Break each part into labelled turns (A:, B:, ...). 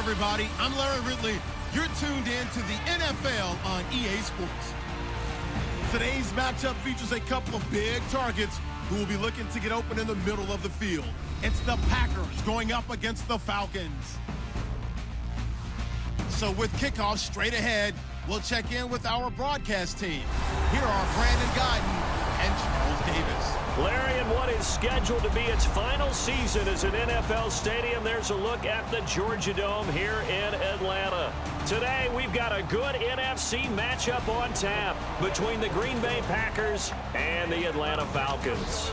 A: everybody. I'm Larry Ridley. You're tuned in to the NFL on EA Sports. Today's matchup features a couple of big targets who will be looking to get open in the middle of the field. It's the Packers going up against the Falcons. So with kickoff straight ahead, we'll check in with our broadcast team. Here are Brandon Godden and Charles Davis.
B: Larry, in what is scheduled to be its final season as an NFL stadium, there's a look at the Georgia Dome here in Atlanta. Today, we've got a good NFC matchup on tap between the Green Bay Packers and the Atlanta Falcons.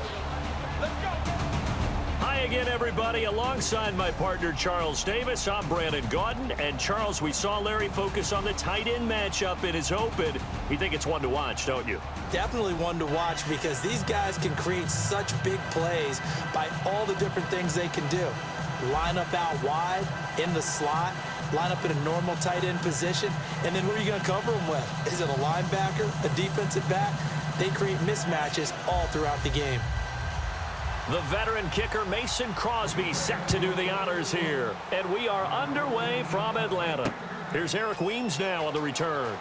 C: Let's go.
B: Hi again, everybody. Alongside my partner, Charles Davis, I'm Brandon Godden. And Charles, we saw Larry focus on the tight end matchup in his open. You think it's one to watch, don't you?
D: Definitely one to watch because these guys can create such big plays by all the different things they can do. Line up out wide, in the slot, line up in a normal tight end position, and then who are you going to cover them with? Is it a linebacker, a defensive back? They create mismatches all throughout the game.
B: The veteran kicker Mason Crosby set to do the honors here. And we are underway from Atlanta. Here's Eric Weems now on the return.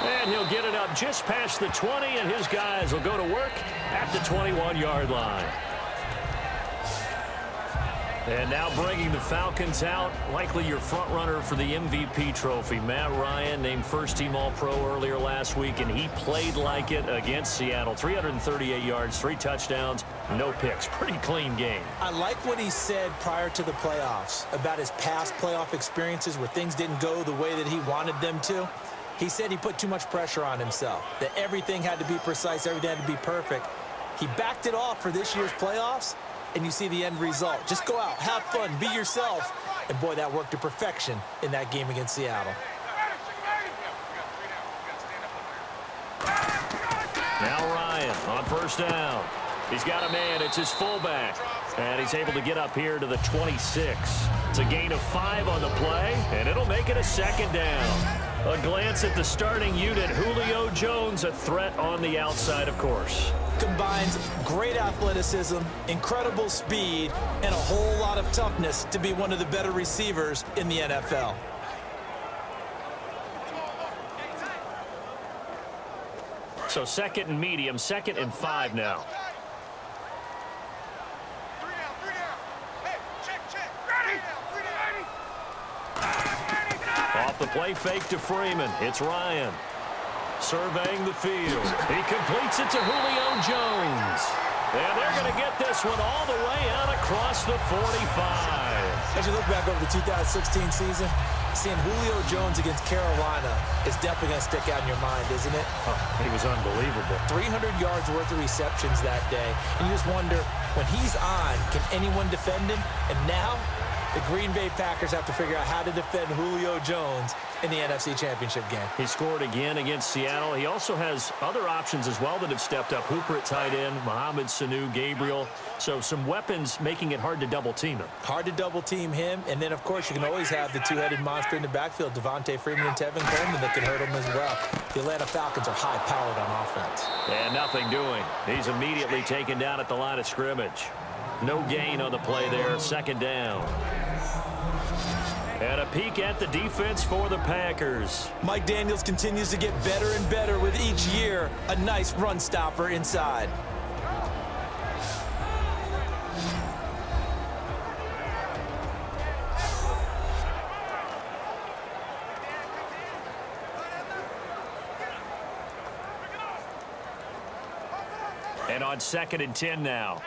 B: And he'll get it up just past the 20, and his guys will go to work at the 21-yard line. And now bringing the Falcons out, likely your front runner for the MVP trophy. Matt Ryan named first-team All-Pro earlier last week, and he played like it against Seattle. 338 yards, 3 touchdowns, no picks. Pretty clean game.
D: I like what he said prior to the playoffs about his past playoff experiences where things didn't go the way that he wanted them to. He said he put too much pressure on himself, that everything had to be precise, everything had to be perfect. He backed it off for this year's playoffs, and you see the end result. Just go out, have fun, be yourself. And, boy, that worked to perfection in that game against Seattle.
B: Now Ryan on first down. He's got a man. It's his fullback. And he's able to get up here to the 26. It's a gain of 5 on the play, and it'll make it a second down. A glance at the starting unit. Julio Jones, a threat on the outside, of course.
D: Combines great athleticism, incredible speed, and a whole lot of toughness to be one of the better receivers in the NFL.
B: So second and medium, 2nd and 5 now. Off the play fake to Freeman. It's Ryan. Surveying the field. He completes it to Julio Jones. And they're going to get this one all the way out across the 45.
D: As you look back over the 2016 season, seeing Julio Jones against Carolina is definitely going to stick out in your mind, isn't it?
B: Oh, he was unbelievable.
D: 300 yards worth of receptions that day. And you just wonder, when he's on, can anyone defend him? And now, the Green Bay Packers have to figure out how to defend Julio Jones in the NFC Championship game.
B: He scored again against Seattle. He also has other options as well that have stepped up. Hooper at tight end, Mohamed Sanu, Gabriel. So some weapons making it hard to double-team him.
D: Hard to double-team him. And then, of course, you can always have the two-headed monster in the backfield, Devontae Freeman and Tevin Coleman, that can hurt him as well. The Atlanta Falcons are high-powered on offense.
B: And nothing doing. He's immediately taken down at the line of scrimmage. No gain on the play there, 2nd down. And a peek at the defense for the Packers.
D: Mike Daniels continues to get better and better with each year. A nice run stopper inside.
B: And on 2nd and 10 now.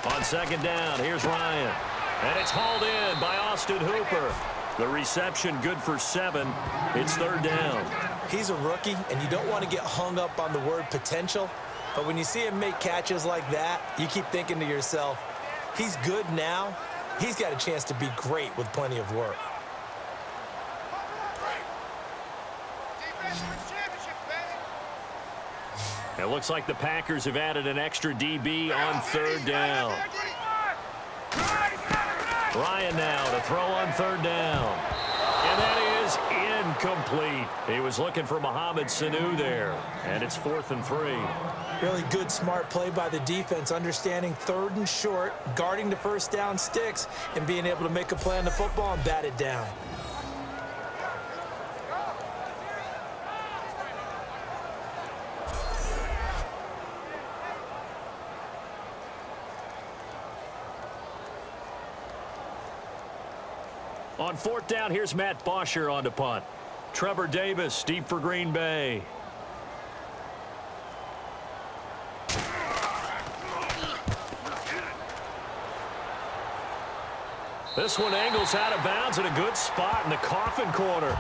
B: On 2nd down, here's Ryan. And it's hauled in by Austin Hooper. The reception good for 7. It's 3rd down.
D: He's a rookie, and you don't want to get hung up on the word potential. But when you see him make catches like that, you keep thinking to yourself, he's good now. He's got a chance to be great with plenty of work.
B: It looks like the Packers have added an extra DB on 3rd down. Ryan now to throw on 3rd down. And that is incomplete. He was looking for Mohamed Sanu there, and it's 4th and 3.
D: Really good, smart play by the defense, understanding 3rd and short, guarding the first down sticks, and being able to make a play on the football and bat it down.
B: On 4th down, here's Matt Bosher on to punt. Trevor Davis, deep for Green Bay. This one angles out of bounds in a good spot in the coffin corner.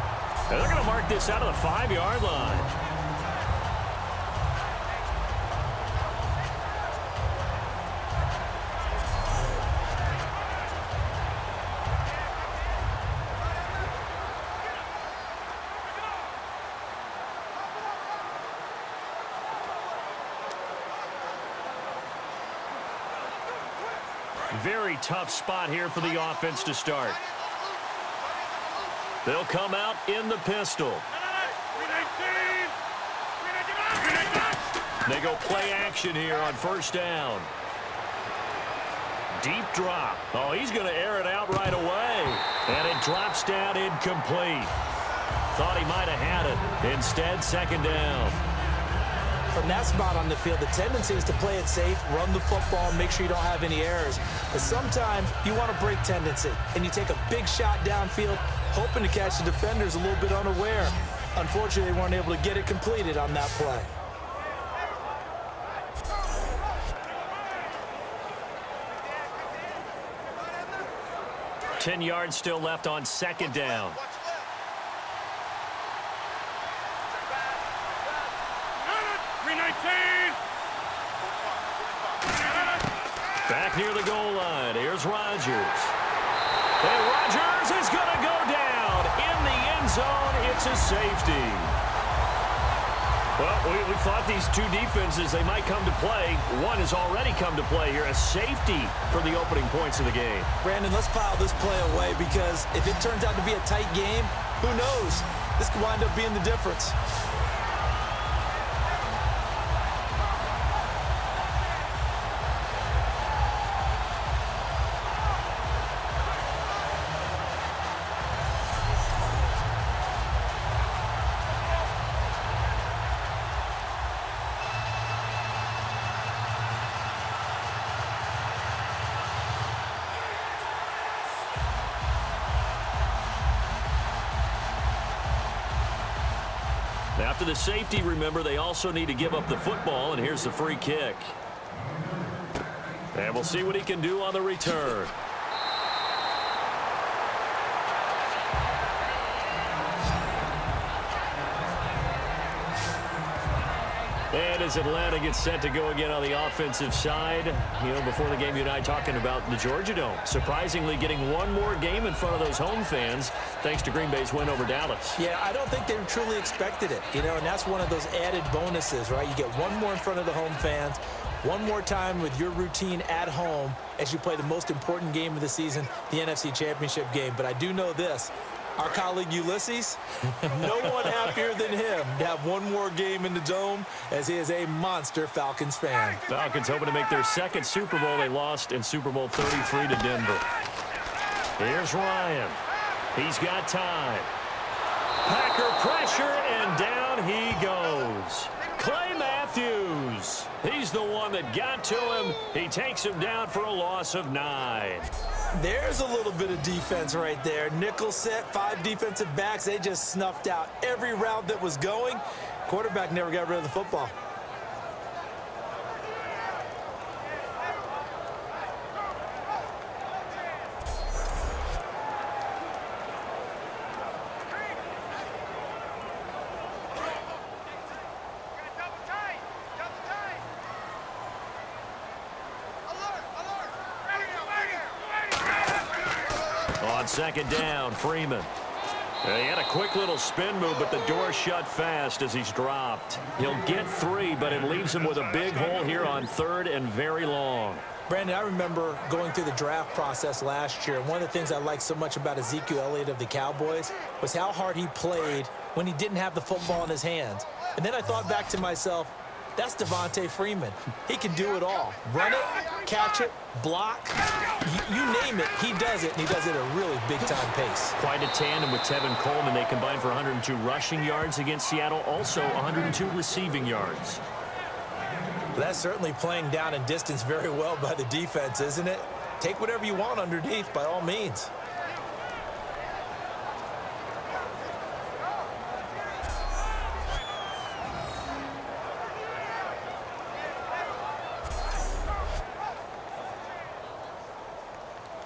B: And they're going to mark this out of the 5-yard line. Very tough spot here for the offense to start. They'll come out in the pistol. They go play action here on 1st down. Deep drop. Oh, he's going to air it out right away. And it drops down incomplete. Thought he might have had it. Instead, 2nd down.
D: From that spot on the field, the tendency is to play it safe, run the football, make sure you don't have any errors. But sometimes you want to break tendency, and you take a big shot downfield, hoping to catch the defenders a little bit unaware. Unfortunately, they weren't able to get it completed on that play.
B: Ten yards still left on 2nd down. Back near the goal line. Here's Rodgers. And Rodgers is going to go down in the end zone. It's a safety. Well, we thought these two defenses, they might come to play. One has already come to play here. A safety for the opening points of the game.
D: Brandon, let's file this play away because if it turns out to be a tight game, who knows? This could wind up being the difference.
B: After the safety, remember, they also need to give up the football, and here's the free kick. And we'll see what he can do on the return. And as Atlanta gets set to go again on the offensive side, you know, before the game, you and I talking about the Georgia Dome. Surprisingly getting one more game in front of those home fans thanks to Green Bay's win over Dallas.
D: Yeah, I don't think they truly expected it, you know, and that's one of those added bonuses, right? You get one more in front of the home fans, one more time with your routine at home as you play the most important game of the season, the NFC Championship game. But I do know this. Our colleague Ulysses, no one happier than him to have one more game in the Dome as he is a monster Falcons fan.
B: Falcons hoping to make their second Super Bowl. They lost in Super Bowl 33 to Denver. Here's Ryan. He's got time. Packer pressure, and down he goes. Clay Matthews. He's the one that got to him. He takes him down for a loss of 9.
D: There's a little bit of defense right there. Nickel set, 5 defensive backs. They just snuffed out every route that was going. Quarterback never got rid of the football.
B: On 2nd down, Freeman. He had a quick little spin move, but the door shut fast as he's dropped. He'll get 3, but it leaves him with a big hole here on 3rd and very long.
D: Brandon, I remember going through the draft process last year, and one of the things I liked so much about Ezekiel Elliott of the Cowboys was how hard he played when he didn't have the football in his hands. And then I thought back to myself, that's Devontae Freeman. He can do it all. Run it, catch it, block. You name it, he does it, and he does it at a really big-time pace.
B: Quite a tandem with Tevin Coleman. They combined for 102 rushing yards against Seattle, also 102 receiving yards.
D: That's certainly playing down and distance very well by the defense, isn't it? Take whatever you want underneath, by all means.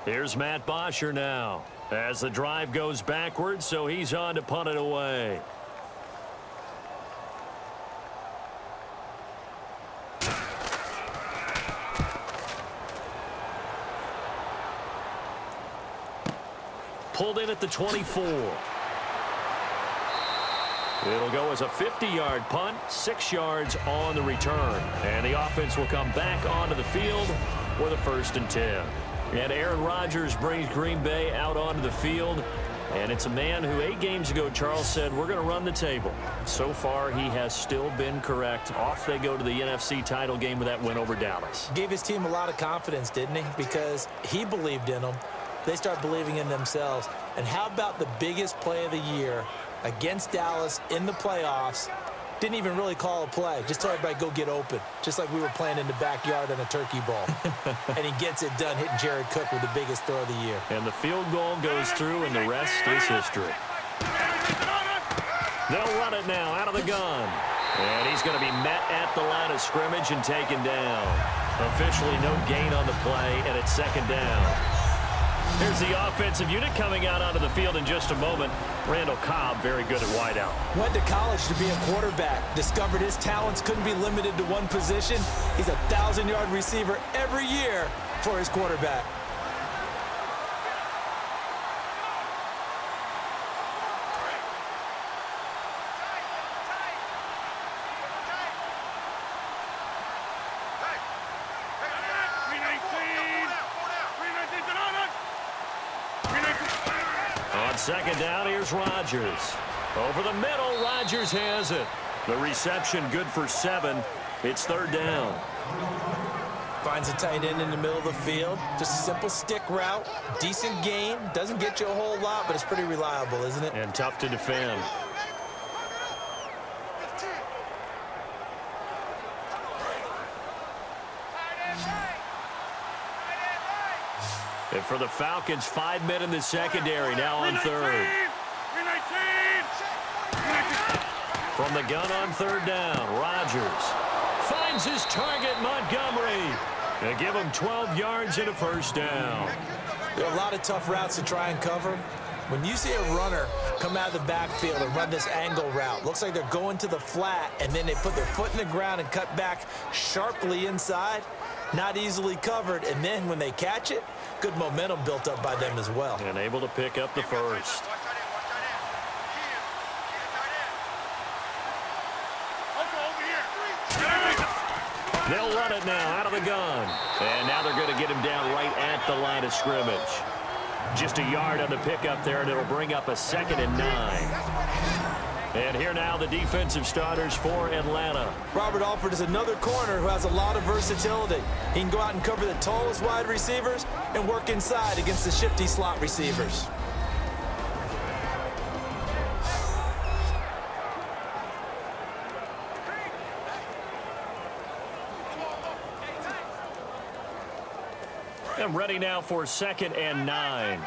B: Here's Matt Bosher now as the drive goes backwards, so he's on to punt it away. Pulled in at the 24. It'll go as a 50-yard punt, 6 yards on the return. And the offense will come back onto the field with a 1st and 10. And Aaron Rodgers brings Green Bay out onto the field. And it's a man who 8 games ago, Charles, said, we're going to run the table. So far, he has still been correct. Off they go to the NFC title game with that win over Dallas.
D: Gave his team a lot of confidence, didn't he? Because he believed in them. They start believing in themselves. And how about the biggest play of the year against Dallas in the playoffs? Didn't even really call a play. Just tell everybody, go get open. Just like we were playing in the backyard on a turkey ball. And he gets it done, hitting Jared Cook with the biggest throw of the year.
B: And the field goal goes through, and the rest is history. They'll run it now out of the gun. And he's going to be met at the line of scrimmage and taken down. Officially no gain on the play, and it's 2nd down. Here's the offensive unit coming out onto the field in just a moment. Randall Cobb, very good at wideout.
D: Went to college to be a quarterback. Discovered his talents couldn't be limited to one position. He's a 1,000-yard receiver every year for his quarterback.
B: On 2nd down, here's Rodgers. Over the middle, Rodgers has it. The reception good for 7. It's 3rd down.
D: Finds a tight end in the middle of the field. Just a simple stick route. Decent gain. Doesn't get you a whole lot, but it's pretty reliable, isn't it?
B: And tough to defend. And for the Falcons, 5 men in the secondary, now on 3rd. From the gun on 3rd down, Rodgers finds his target, Montgomery. They give him 12 yards and a 1st down.
D: There are a lot of tough routes to try and cover. When you see a runner come out of the backfield and run this angle route, looks like they're going to the flat, and then they put their foot in the ground and cut back sharply inside. Not easily covered, and then when they catch it, good momentum built up by them as well.
B: And able to pick up the 1st. They'll run it now out of the gun. And now they're going to get him down right at the line of scrimmage. Just a yard on the pickup there, and it'll bring up a 2nd and 9. And here now the defensive starters for Atlanta.
D: Robert Alford is another corner who has a lot of versatility. He can go out and cover the tallest wide receivers and work inside against the shifty slot receivers.
B: And ready now for 2nd and 9.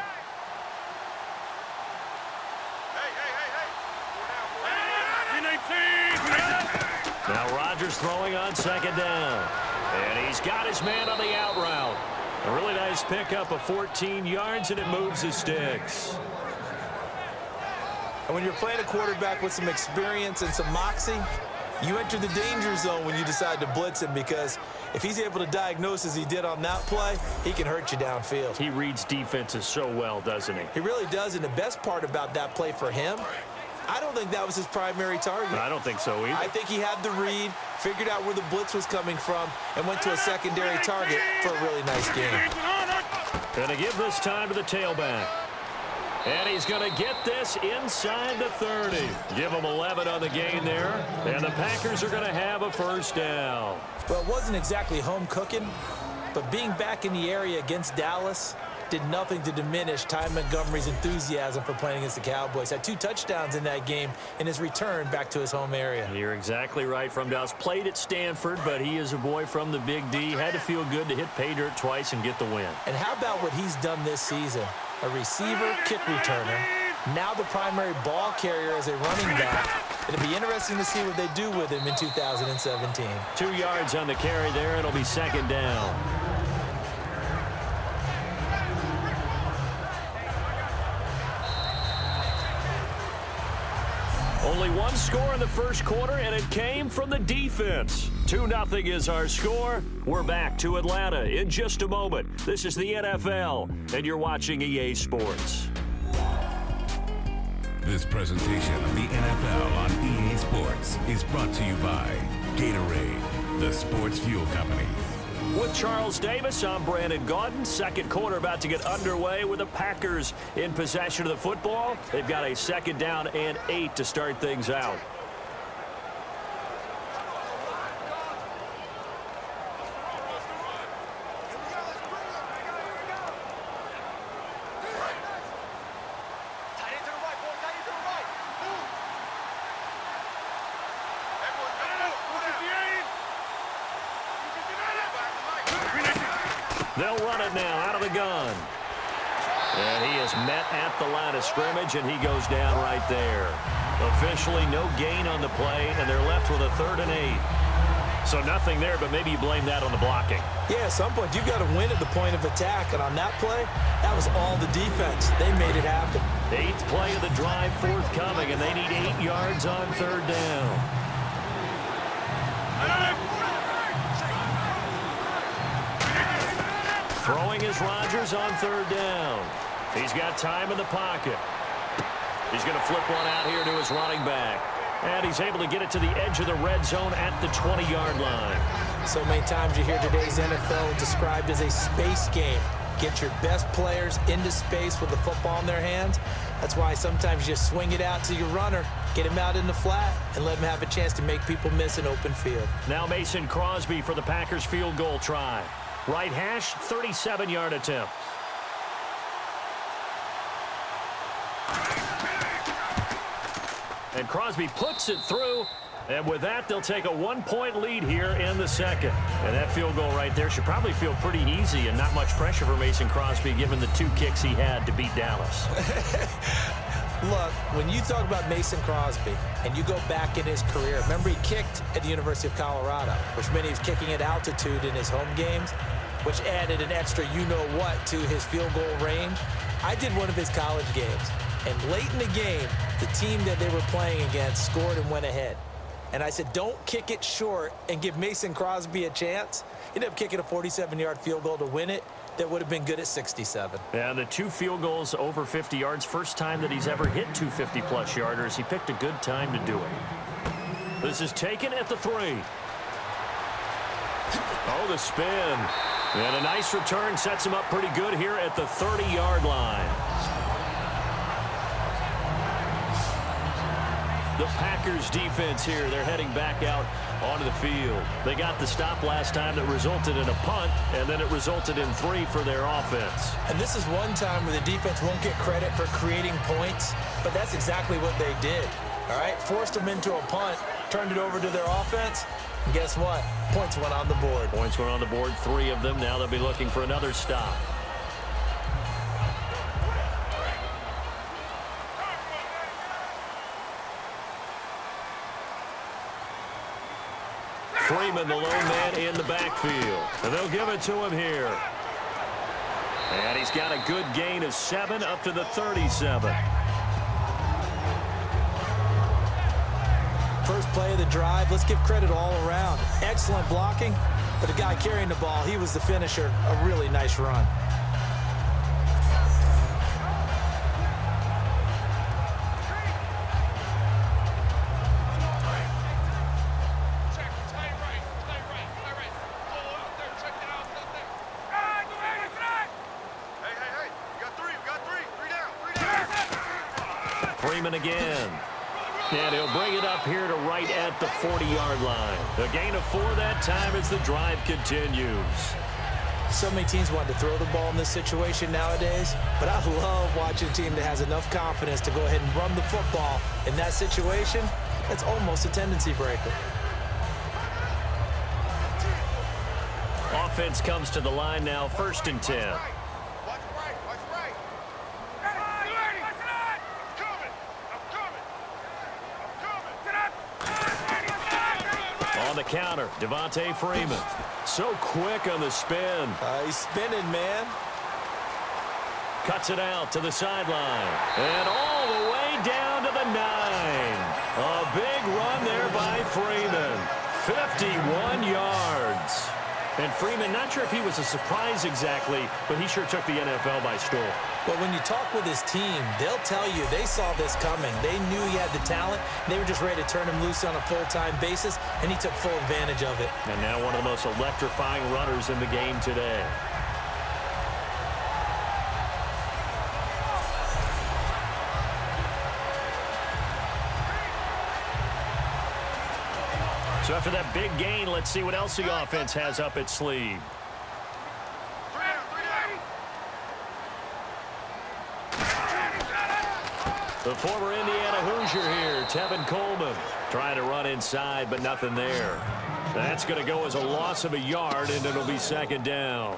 B: Now Rodgers throwing on 2nd down. And he's got his man on the out route. A really nice pickup of 14 yards, and it moves his sticks.
D: And when you're playing a quarterback with some experience and some moxie, You enter the danger zone when you decide to blitz him, because if he's able to diagnose as he did on that play, he can hurt you downfield.
B: He reads defenses so well, doesn't he?
D: He really does, and the best part about that play for him, I don't think that was his primary target.
B: I don't think so either.
D: I think he had the read, figured out where the blitz was coming from, and went to a secondary target for a really nice game.
B: Going to give this time to the tailback. And he's going to get this inside the 30. Give him 11 on the gain there. And the Packers are going to have a first down.
D: Well, it wasn't exactly home cooking, but being back in the area against Dallas did nothing to diminish Ty Montgomery's enthusiasm for playing against the Cowboys. Had 2 touchdowns in that game in his return back to his home area.
B: You're exactly right from Dallas. Played at Stanford, but he is a boy from the Big D. Had to feel good to hit pay dirt twice and get the win.
D: And how about what he's done this season? A receiver, kick returner, now the primary ball carrier as a running back. It'll be interesting to see what they do with him in 2017.
B: 2 yards on the carry there. It'll be second down. Only one score in the first quarter, and it came from the defense. 2-0 is our score. We're back to Atlanta in just a moment. This is the NFL, and you're watching EA Sports.
C: This presentation of the NFL on EA Sports is brought to you by Gatorade, the sports fuel company.
B: With Charles Davis, I'm Brandon Gaudin. Second quarter about to get underway with the Packers in possession of the football. They've got a second down and 8 to start things out. They'll run it now out of the gun. And he is met at the line of scrimmage, and he goes down right there. Officially no gain on the play, and they're left with a 3rd and 8. So nothing there, but maybe you blame that on the blocking.
D: Yeah, at some point you've got to win at the point of attack, and on that play, that was all the defense. They made it happen.
B: 8th play of the drive forthcoming, and they need 8 yards on 3rd down. Throwing is Rodgers on 3rd down. He's got time in the pocket. He's going to flip one out here to his running back. And he's able to get it to the edge of the red zone at the 20-yard line.
D: So many times you hear today's NFL described as a space game. Get your best players into space with the football in their hands. That's why sometimes you swing it out to your runner, get him out in the flat, and let him have a chance to make people miss an open field.
B: Now Mason Crosby for the Packers field goal try. Right hash, 37-yard attempt. And Crosby puts it through. And with that, they'll take a 1-point lead here in the second. And that field goal right there should probably feel pretty easy and not much pressure for Mason Crosby given the 2 kicks he had to beat Dallas.
D: Look, when you talk about Mason Crosby and you go back in his career, remember he kicked at the University of Colorado, which meant he was kicking at altitude in his home games, which added an extra you-know-what to his field goal range. I did one of his college games, and late in the game, the team that they were playing against scored and went ahead. And I said, don't kick it short and give Mason Crosby a chance. He ended up kicking a 47-yard field goal to win it. That would have been good at 67.
B: Yeah, the 2 field goals over 50 yards. First time that he's ever hit 2 50-plus yarders. He picked a good time to do it. This is taken at the 3. Oh, the spin. And a nice return sets him up pretty good here at the 30-yard line. The Packers defense here, they're heading back out onto the field. They got the stop last time that resulted in a punt, and then it resulted in 3 for their offense.
D: And this is one time where the defense won't get credit for creating points, but that's exactly what they did. All right, forced them into a punt, turned it over to their offense, and guess what? Points went on the board.
B: Points went on the board, 3 of them. Now they'll be looking for another stop. Freeman, the lone man in the backfield. And they'll give it to him here. And he's got a good gain of 7 up to the 37.
D: First play of the drive, let's give credit all around. Excellent blocking, but the guy carrying the ball, he was the finisher. A really nice run.
B: Freeman again. And he'll bring it up here to right at the 40-yard line. A gain of 4 that time as the drive continues.
D: So many teams want to throw the ball in this situation nowadays, but I love watching a team that has enough confidence to go ahead and run the football. In that situation, that's almost a tendency breaker.
B: Offense comes to the line now, 1st and 10. On the counter, Devontae Freeman. So quick on the spin.
D: He's spinning, man.
B: Cuts it out to the sideline. And all the way down to the 9. A big run there by Freeman. 51 yards. And Freeman, not sure if he was a surprise exactly, but he sure took the NFL by storm.
D: But when you talk with his team, they'll tell you they saw this coming. They knew he had the talent. They were just ready to turn him loose on a full-time basis, and he took full advantage of it.
B: And now one of the most electrifying runners in the game today. So after that big gain, let's see what else the offense has up its sleeve. The former Indiana Hoosier here, Tevin Coleman, trying to run inside, but nothing there. That's going to go as a loss of a yard, and it'll be 2nd down.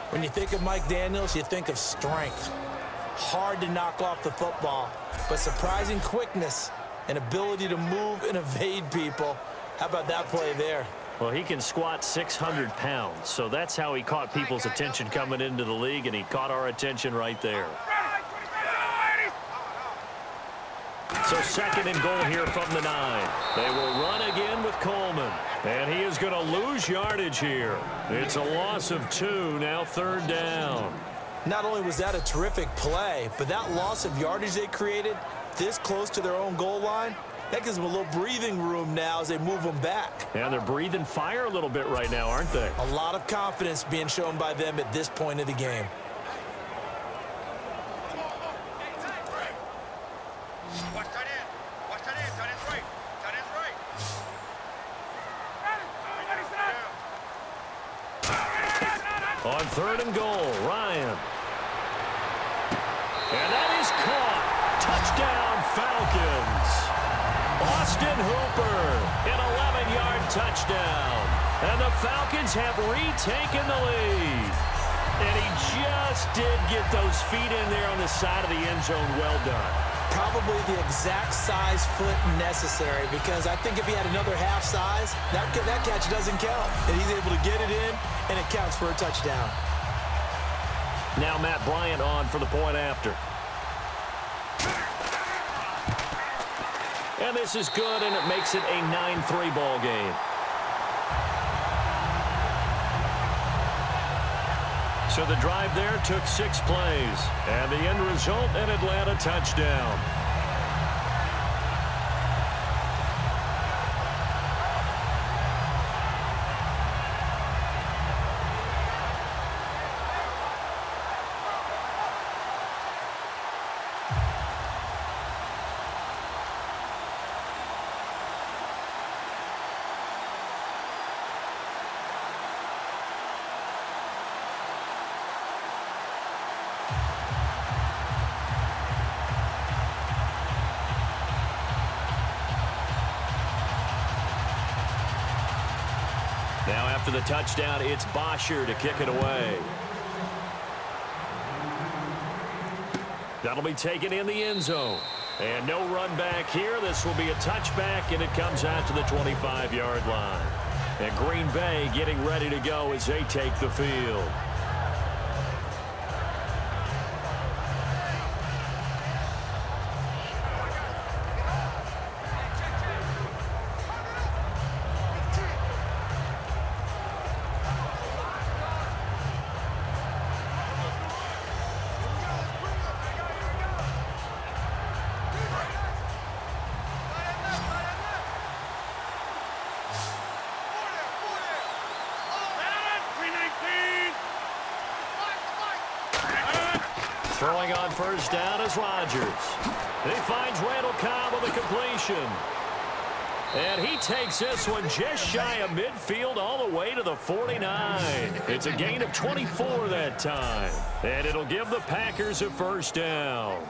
D: When you think of Mike Daniels, you think of strength. Hard to knock off the football, but surprising quickness and ability to move and evade people. How about that play there?
B: Well, he can squat 600 pounds, so that's how he caught people's attention coming into the league, and he caught our attention right there. So 2nd and goal here from the 9. They will run again with Coleman, and he is going to lose yardage here. It's a loss of 2, now 3rd down.
D: Not only was that a terrific play, but that loss of yardage they created this close to their own goal line, that gives them a little breathing room now as they move them back.
B: And they're breathing fire a little bit right now, aren't they?
D: A lot of confidence being shown by them at this point of the game.
E: Watch tight end. Watch tight end. Tight end's right. Tight end's right.
B: On 3rd and goal, Ryan. And that is caught. Touchdown, Falcons. Austin Hooper, an 11-yard touchdown. And the Falcons have retaken the lead. And he just did get those feet in there on the side of the end zone. Well done.
D: Probably the exact size foot necessary, because I think if he had another half size, that catch doesn't count. And he's able to get it in, and it counts for a touchdown.
B: Now Matt Bryant on for the point after. And this is good, and it makes it a 9-3 ball game. So the drive there took 6 plays, and the end result, an Atlanta touchdown. Now after the touchdown, it's Bosher to kick it away. That'll be taken in the end zone. And no run back here. This will be a touchback, and it comes out to the 25-yard line. And Green Bay getting ready to go as they take the field. Throwing on first down is Rodgers. He finds Randall Cobb with a completion. And he takes this one just shy of midfield all the way to the 49. It's a gain of 24 that time. And it'll give the Packers a first down.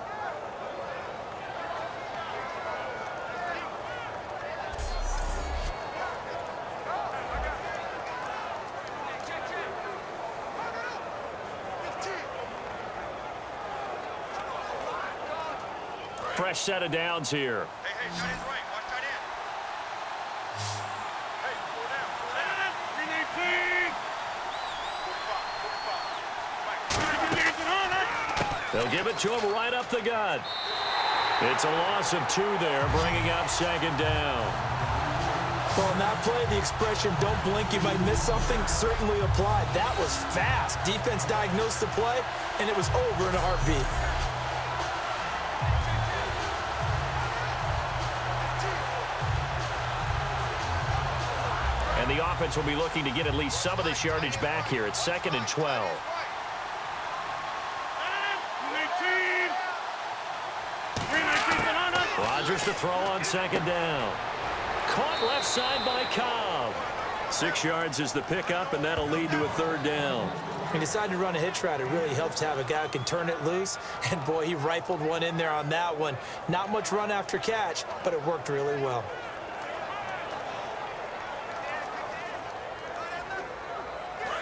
B: Fresh set of downs here.
E: Hey, tight end's right. Watch tight end. Hey, pull down.
B: They'll give it to him right up the gut. It's a loss of 2 there, bringing up second down.
D: Well, on that play, the expression, don't blink, you might miss something, certainly applied. That was fast. Defense diagnosed the play, and it was over in a heartbeat.
B: And the offense will be looking to get at least some of this yardage back here. It's 2nd and 12. Rodgers to throw on second down. Caught left side by Cobb. 6 yards is the pickup, and that'll lead to a 3rd down.
D: He decided to run a hitch route. It really helps to have a guy who can turn it loose. And, boy, he rifled one in there on that one. Not much run after catch, but it worked really well.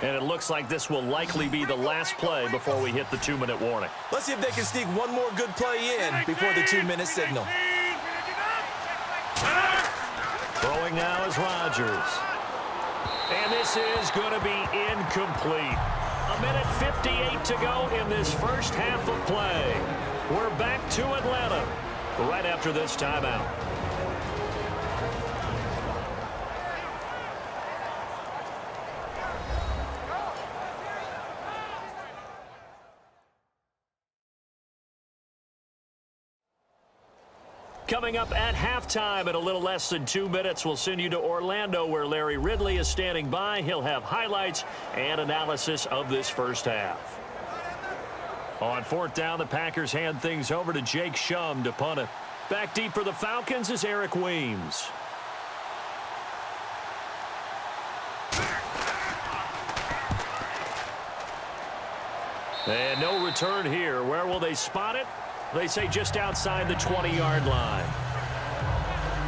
B: And it looks like this will likely be the last play before we hit the 2-minute warning.
D: Let's see if they can sneak one more good play in before the 2-minute signal.
B: Throwing now is Rodgers. And this is going to be incomplete. 1:58 to go in this first half of play. We're back to Atlanta right after this timeout. Coming up at halftime in a little less than 2 minutes, we'll send you to Orlando where Larry Ridley is standing by. He'll have highlights and analysis of this first half. On 4th down, the Packers hand things over to Jake Shum to punt it. Back deep for the Falcons is Eric Weems. And no return here. Where will they spot it? They say just outside the 20-yard line.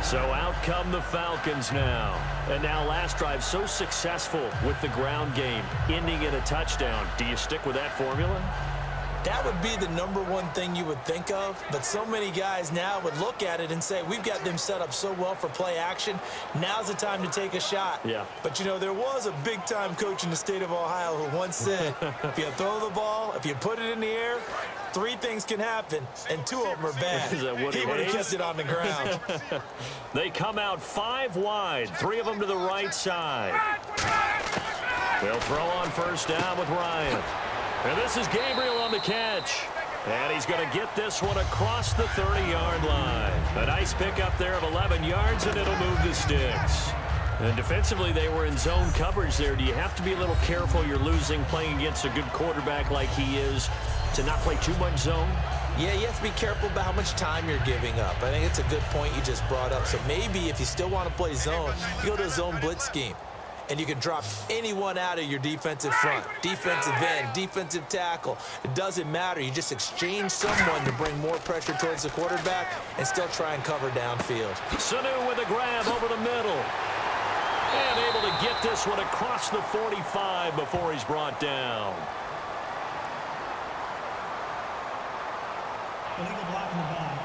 B: So out come the Falcons now. And now last drive so successful with the ground game, ending in a touchdown. Do you stick with that formula?
D: That would be the #1 thing you would think of, but so many guys now would look at it and say, we've got them set up so well for play action. Now's the time to take a shot.
B: Yeah.
D: But, you know, there was a big-time coach in the state of Ohio who once said, if you throw the ball, if you put it in the air, 3 things can happen, and 2 of them are bad.
B: Is that what
D: he would have kept it on the ground.
B: They come out 5 wide, 3 of them to the right side. They'll throw on first down with Ryan. And this is Gabriel on the catch. And he's going to get this one across the 30-yard line. A nice pickup there of 11 yards, and it'll move the sticks. And defensively, they were in zone coverage there. Do you have to be a little careful you're losing playing against a good quarterback like he is to not play too much zone?
D: Yeah, you have to be careful about how much time you're giving up. I think it's a good point you just brought up. So maybe if you still want to play zone, you go to a zone blitz scheme. And you can drop anyone out of your defensive front, defensive end, defensive tackle. It doesn't matter. You just exchange someone to bring more pressure towards the quarterback and still try and cover downfield.
B: Sanu with a grab over the middle. And able to get this one across the 45 before he's brought down.
F: Illegal block in the back.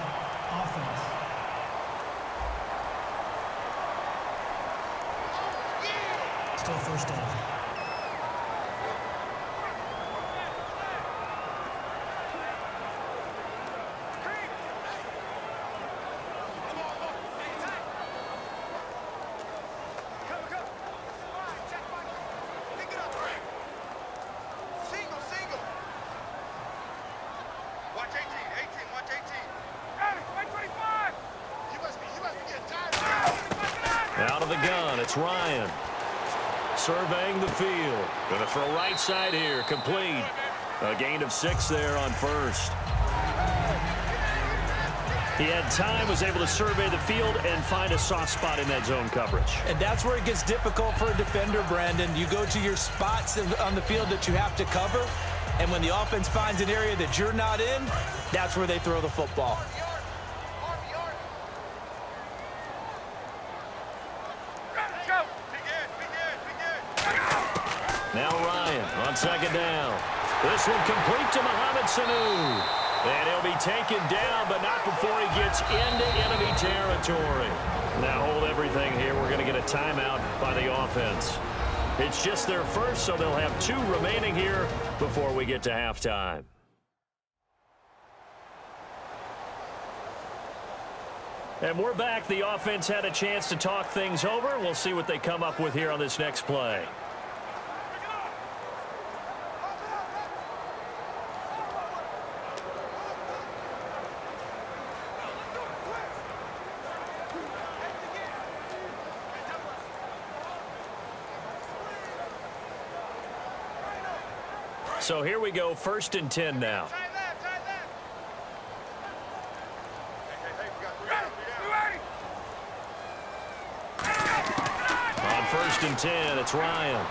F: Offense. Still first down.
B: Out of the gun, it's Ryan. Surveying the field. Going to throw right side here. Complete. A gain of 6 there on first. He had time, was able to survey the field and find a soft spot in that zone coverage.
D: And that's where it gets difficult for a defender, Brandon. You go to your spots on the field that you have to cover, and when the offense finds an area that you're not in, that's where they throw the football.
B: Now Ryan on second down. This one complete to Mohamed Sanu. And he'll be taken down, but not before he gets into enemy territory. Now hold everything here. We're going to get a timeout by the offense. It's just their first, so they'll have 2 remaining here before we get to halftime. And we're back. The offense had a chance to talk things over. We'll see what they come up with here on this next play. So here we go, 1st and 10 now. On 1st and 10, it's Ryan.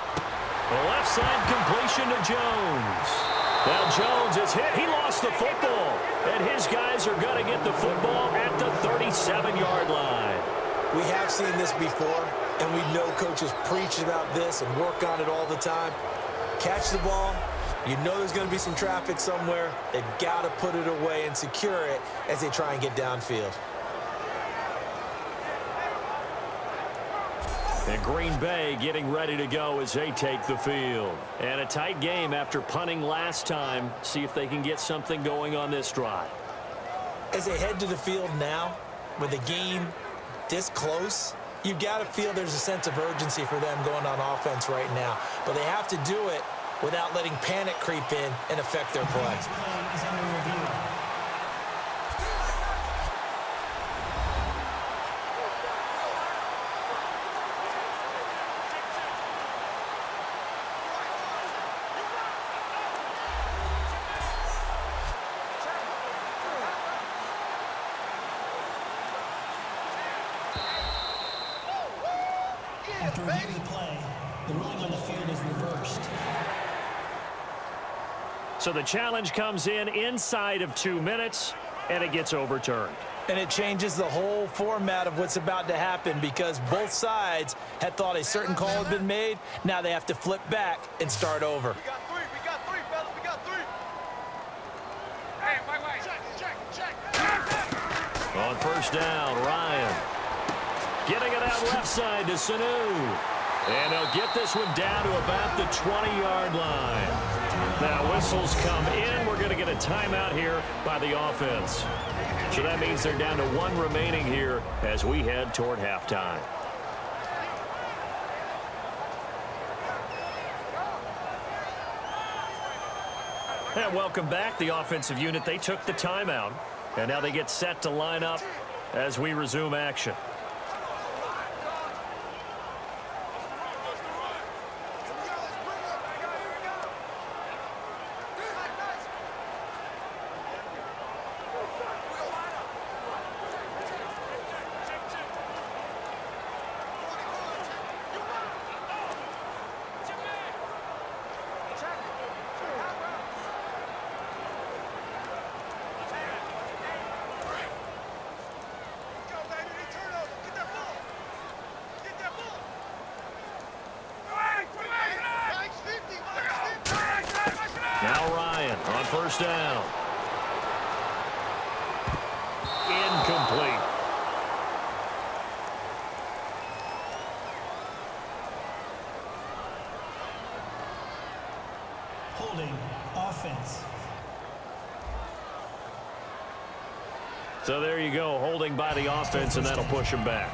B: The left side completion to Jones. Now Jones is hit. He lost the football. And his guys are going to get the football at the 37-yard line.
D: We have seen this before, and we know coaches preach about this and work on it all the time. Catch the ball. You know there's going to be some traffic somewhere. They've got to put it away and secure it as they try and get downfield.
B: And Green Bay getting ready to go as they take the field. And a tight game after punting last time. See if they can get something going on this drive.
D: As they head to the field now, with the game this close, you've got to feel there's a sense of urgency for them going on offense right now. But they have to do it without letting panic creep in and affect their play.
F: This play is under review. After reviewing the play, the ruling on the field is reversed.
B: So the challenge comes in inside of 2 minutes, and it gets overturned.
D: And it changes the whole format of what's about to happen because both sides had thought a certain call had been made. Now they have to flip back and start over.
E: We got 3, fellas, we got 3. Hey, wait. Check.
B: On 1st down, Ryan. Getting it out left side to Sanu. And they'll get this one down to about the 20-yard line. Now whistles come in. We're going to get a timeout here by the offense. So that means they're down to 1 remaining here as we head toward halftime. And welcome back. The offensive unit, they took the timeout. And now they get set to line up as we resume action. Now Ryan on 1st down. Incomplete.
F: Holding offense.
B: So there you go, holding by the offense, and that'll push him back.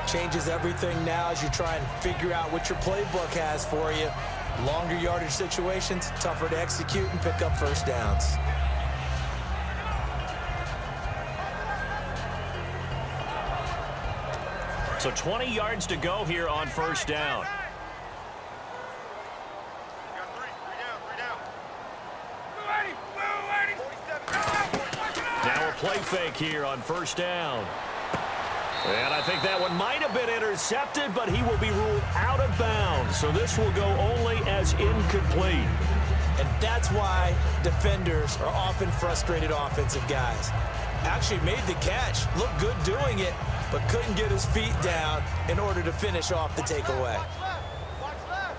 D: Changes everything now as you try and figure out what your playbook has for you. Longer yardage situations, tougher to execute and pick up 1st downs.
B: So 20 yards to go here on 1st down.
E: We got 3 down.
B: play fake here on first down. And I think that one might have been intercepted, but he will be ruled out of bounds. So this will go only as incomplete.
D: And that's why defenders are often frustrated offensive guys. Actually made the catch, looked good doing it, but couldn't get his feet down in order to finish off the takeaway.
E: Watch left.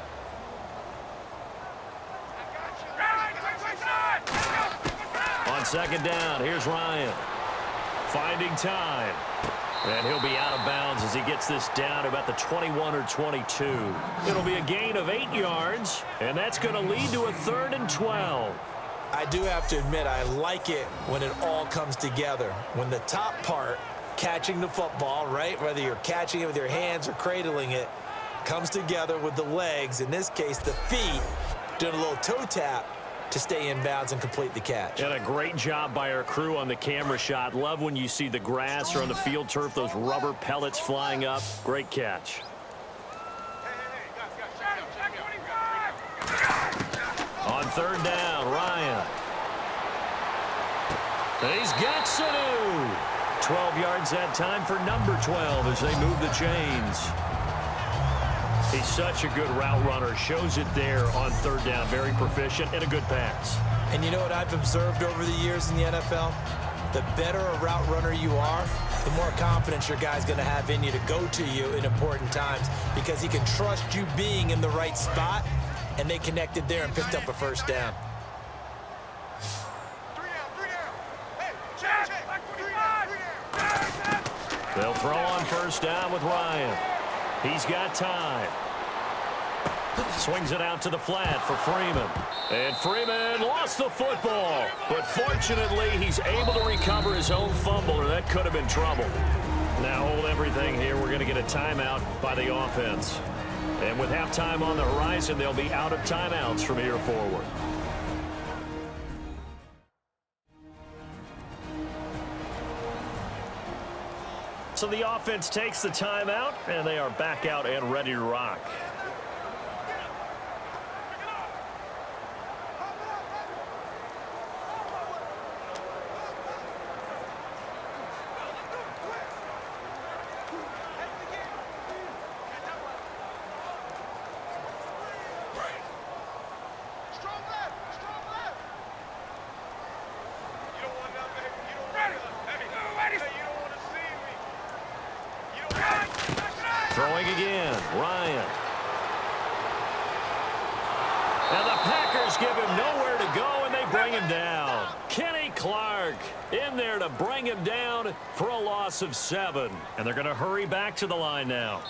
E: I got you.
B: On second down, here's Ryan. Finding time. And he'll be out of bounds as he gets this down about the 21 or 22. It'll be a gain of 8 yards, and that's going to lead to a 3rd and 12.
D: I do have to admit, I like it when it all comes together. When the top part, catching the football, right, whether you're catching it with your hands or cradling it, comes together with the legs, in this case the feet, doing a little toe tap to stay in bounds and complete the catch.
B: And a great job by our crew on the camera shot. Love when you see the grass or on the field turf, those rubber pellets flying up. Great catch. On third down, Ryan. He's got Sanu. 12 yards that time for number 12 as they move the chains. He's such a good route runner. Shows it there on third down. Very proficient and a good pass.
D: And you know what I've observed over the years in the NFL? The better a route runner you are, the more confidence your guy's going to have in you to go to you in important times because he can trust you being in the right spot, and they connected there and picked up a first down.
E: 3 down. Hey, check. 3 down.
B: They'll throw on first down with Ryan. He's got time. Swings it out to the flat for Freeman. And Freeman lost the football. But fortunately, he's able to recover his own fumble, or that could have been trouble. Now hold everything here. We're going to get a timeout by the offense. And with halftime on the horizon, they'll be out of timeouts from here forward. So the offense takes the timeout, and they are back out and ready to rock. Throwing again, Ryan. And the Packers give him nowhere to go, and they bring him down. Kenny Clark in there to bring him down for a loss of 7. And they're going to hurry back to the line now.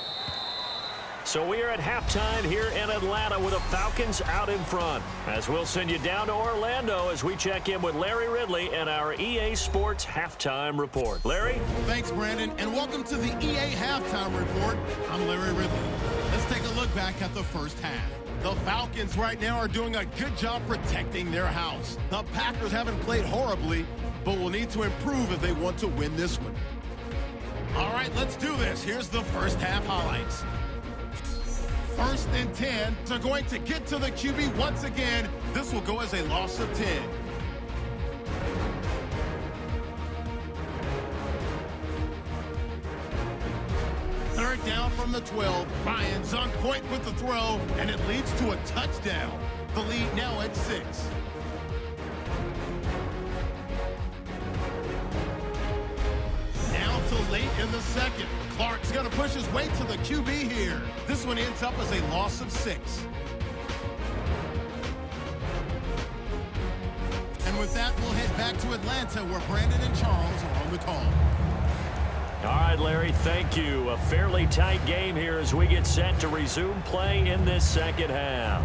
B: So we are at halftime here in Atlanta with the Falcons out in front. As we'll send you down to Orlando as we check in with Larry Ridley and our EA Sports Halftime Report. Larry?
A: Thanks, Brandon, and welcome to the EA Halftime Report. I'm Larry Ridley. Let's take a look back at the first half. The Falcons right now are doing a good job protecting their house. The Packers haven't played horribly, but will need to improve if they want to win this one. All right, let's do this. Here's the first half highlights. 1st and 10. They're going to get to the QB once again. This will go as a loss of 10. Third down from the 12. Ryan's on point with the throw, and it leads to a touchdown. The lead now at 6. Now to late in the second. Clark's going to push his way to the QB here. This one ends up as a loss of 6. And with that, we'll head back to Atlanta where Brandon and Charles are on the call.
B: All right, Larry, thank you. A fairly tight game here as we get set to resume play in this second half.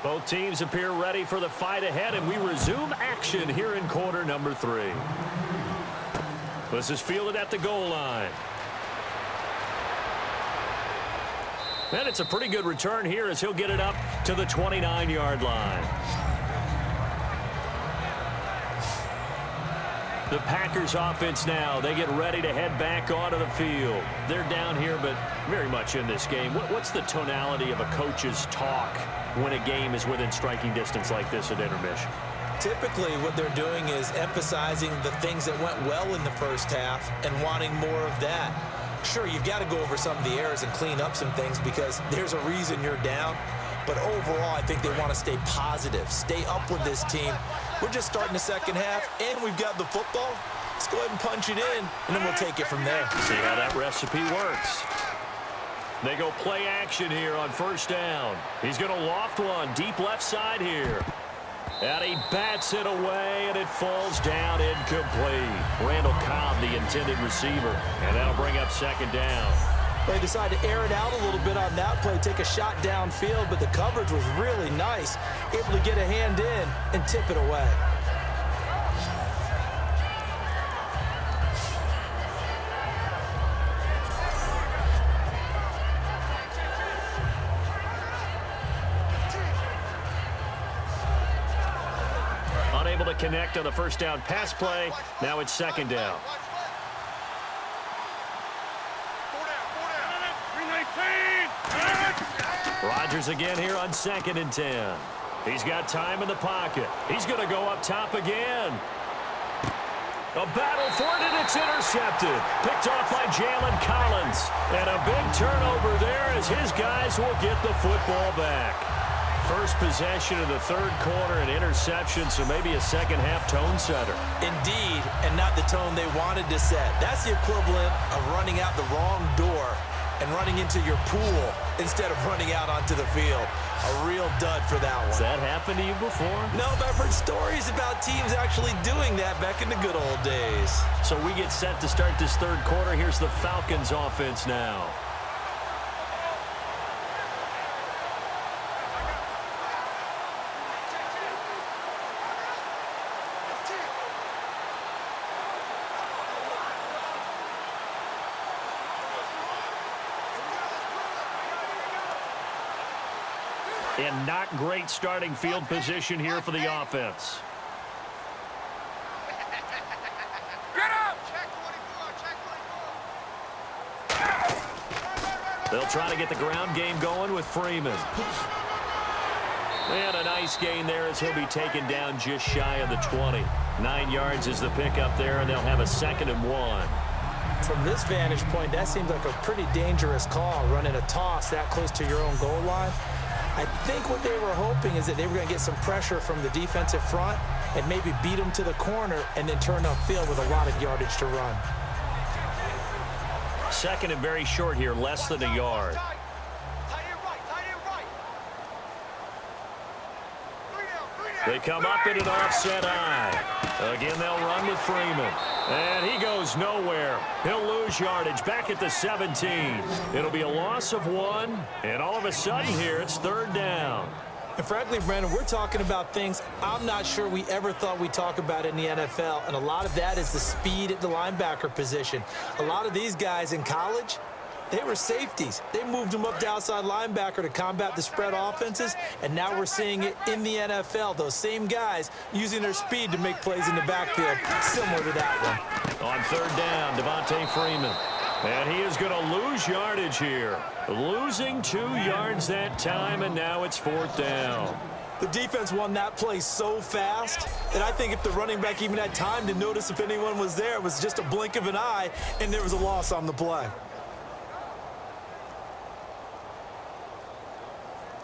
B: Both teams appear ready for the fight ahead, and we resume action here in quarter number 3. This is fielded at the goal line. And it's a pretty good return here as he'll get it up to the 29-yard line. The Packers offense now, they get ready to head back onto the field. They're down here, but very much in this game. What's the tonality of a coach's talk when a game is within striking distance like this at intermission?
D: Typically, what they're doing is emphasizing the things that went well in the first half and wanting more of that. Sure, you've got to go over some of the errors and clean up some things because there's a reason you're down. But overall, I think they want to stay positive, stay up with this team. We're just starting the second half, and we've got the football. Let's go ahead and punch it in, and then we'll take it from there.
B: See how that recipe works. They go play action here on first down. He's going to loft one deep left side here. And he bats it away, and it falls down incomplete. Randall Cobb, the intended receiver, and that'll bring up second down.
D: They decided to air it out a little bit on that play, take a shot downfield, but the coverage was really nice. Able to get a hand in and tip it away.
B: Unable to connect on the first down pass play. Now it's second down. Rodgers again here on 2nd and 10. He's got time in the pocket. He's going to go up top again. A battle for it, and it's intercepted. Picked off by Jalen Collins. And a big turnover there as his guys will get the football back. First possession of the third quarter, an interception, so maybe a second-half tone setter.
D: Indeed, and not the tone they wanted to set. That's the equivalent of running out the wrong door and running into your pool instead of running out onto the field. A real dud for that one.
B: Has that happened to you before?
D: No, but I've heard stories about teams actually doing that back in the good old days.
B: So we get set to start this third quarter. Here's the Falcons offense now. And not great starting field position here for the offense.
E: Get up!
B: They'll try to get the ground game going with Freeman. And a nice gain there as he'll be taken down just shy of the 20. 9 yards is the pickup there, and they'll have a 2nd and 1.
D: From this vantage point, that seems like a pretty dangerous call, running a toss that close to your own goal line. I think what they were hoping is that they were going to get some pressure from the defensive front and maybe beat them to the corner and then turn upfield with a lot of yardage to run.
B: 2nd and very short here, less than a yard. They come up in an offset eye. Again, they'll run with Freeman. And he goes nowhere. He'll lose yardage back at the 17. It'll be a loss of 1. And all of a sudden here, it's 3rd down.
D: And frankly, Brandon, we're talking about things I'm not sure we ever thought we'd talk about in the NFL. And a lot of that is the speed at the linebacker position. A lot of these guys in college, they were safeties. They moved them up to outside linebacker to combat the spread offenses, and now we're seeing it in the NFL. Those same guys using their speed to make plays in the backfield, similar to that one.
B: On 3rd down, Devontae Freeman. And he is going to lose yardage here. Losing 2 yards that time, and now it's 4th down.
D: The defense won that play so fast that I think if the running back even had time to notice if anyone was there, it was just a blink of an eye, and there was a loss on the play.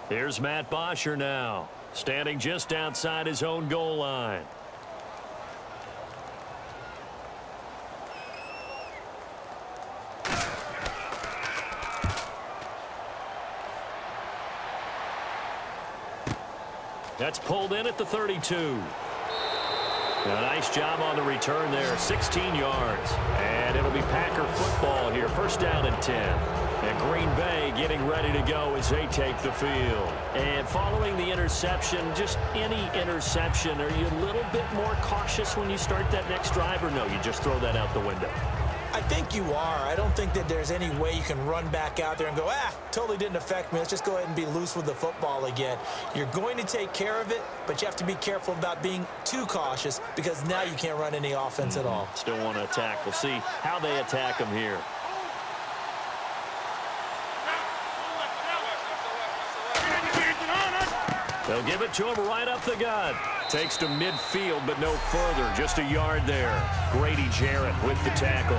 B: Here's Matt Bosher now, standing just outside his own goal line. That's pulled in at the 32. A nice job on the return there, 16 yards. And it'll be Packer football here, 1st down and 10. And Green Bay getting ready to go as they take the field. And following the interception, just any interception, are you a little bit more cautious when you start that next drive, or no, you just throw that out the window?
D: I think you are. I don't think that there's any way you can run back out there and go, totally didn't affect me. Let's just go ahead and be loose with the football again. You're going to take care of it, but you have to be careful about being too cautious because now you can't run any offense at all.
B: Still want to attack. We'll see how they attack them here. They'll give it to him right up the gut. Takes to midfield, but no further. Just a yard there. Grady Jarrett with the tackle.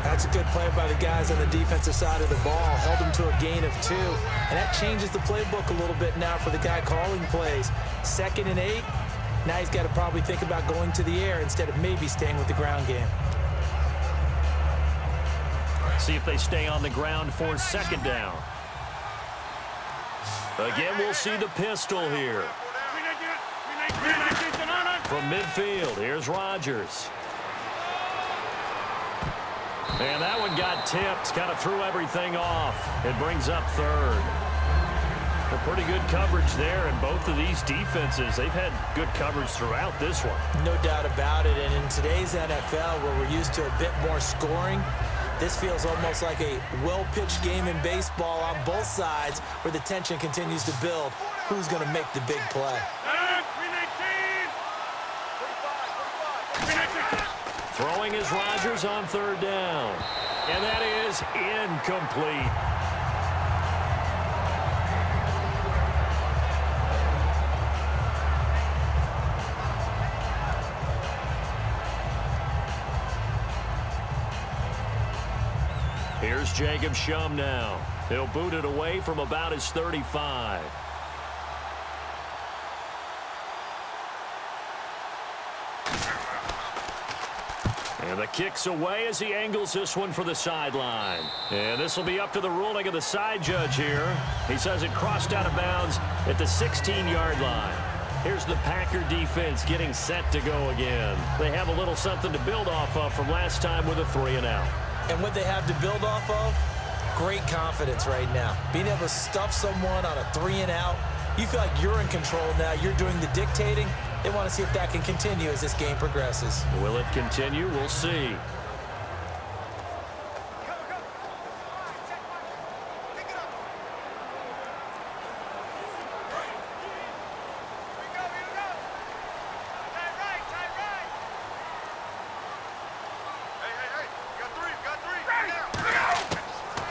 D: That's a good play by the guys on the defensive side of the ball. Held them to a gain of 2. And that changes the playbook a little bit now for the guy calling plays. 2nd and 8. Now he's got to probably think about going to the air instead of maybe staying with the ground game.
B: See if they stay on the ground for 2nd down. Again, we'll see the pistol here. From midfield, here's Rodgers. And that one got tipped, kind of threw everything off. It brings up 3rd. A pretty good coverage there, and both of these defenses, they've had good coverage throughout this one.
D: No doubt about it, and in today's NFL, where we're used to a bit more scoring, this feels almost like a well-pitched game in baseball on both sides where the tension continues to build. Who's going to make the big play?
B: Throwing is Rodgers on 3rd down. And that is incomplete. Here's Jacob Shum now. He'll boot it away from about his 35. And the kick's away as he angles this one for the sideline. And this will be up to the ruling of the side judge here. He says it crossed out of bounds at the 16-yard line. Here's the Packer defense getting set to go again. They have a little something to build off of from last time with a 3-and-out.
D: And what they have to build off of? Great confidence right now. Being able to stuff someone on a 3-and-out. You feel like you're in control now. You're doing the dictating. They want to see if that can continue as this game progresses.
B: Will it continue? We'll see.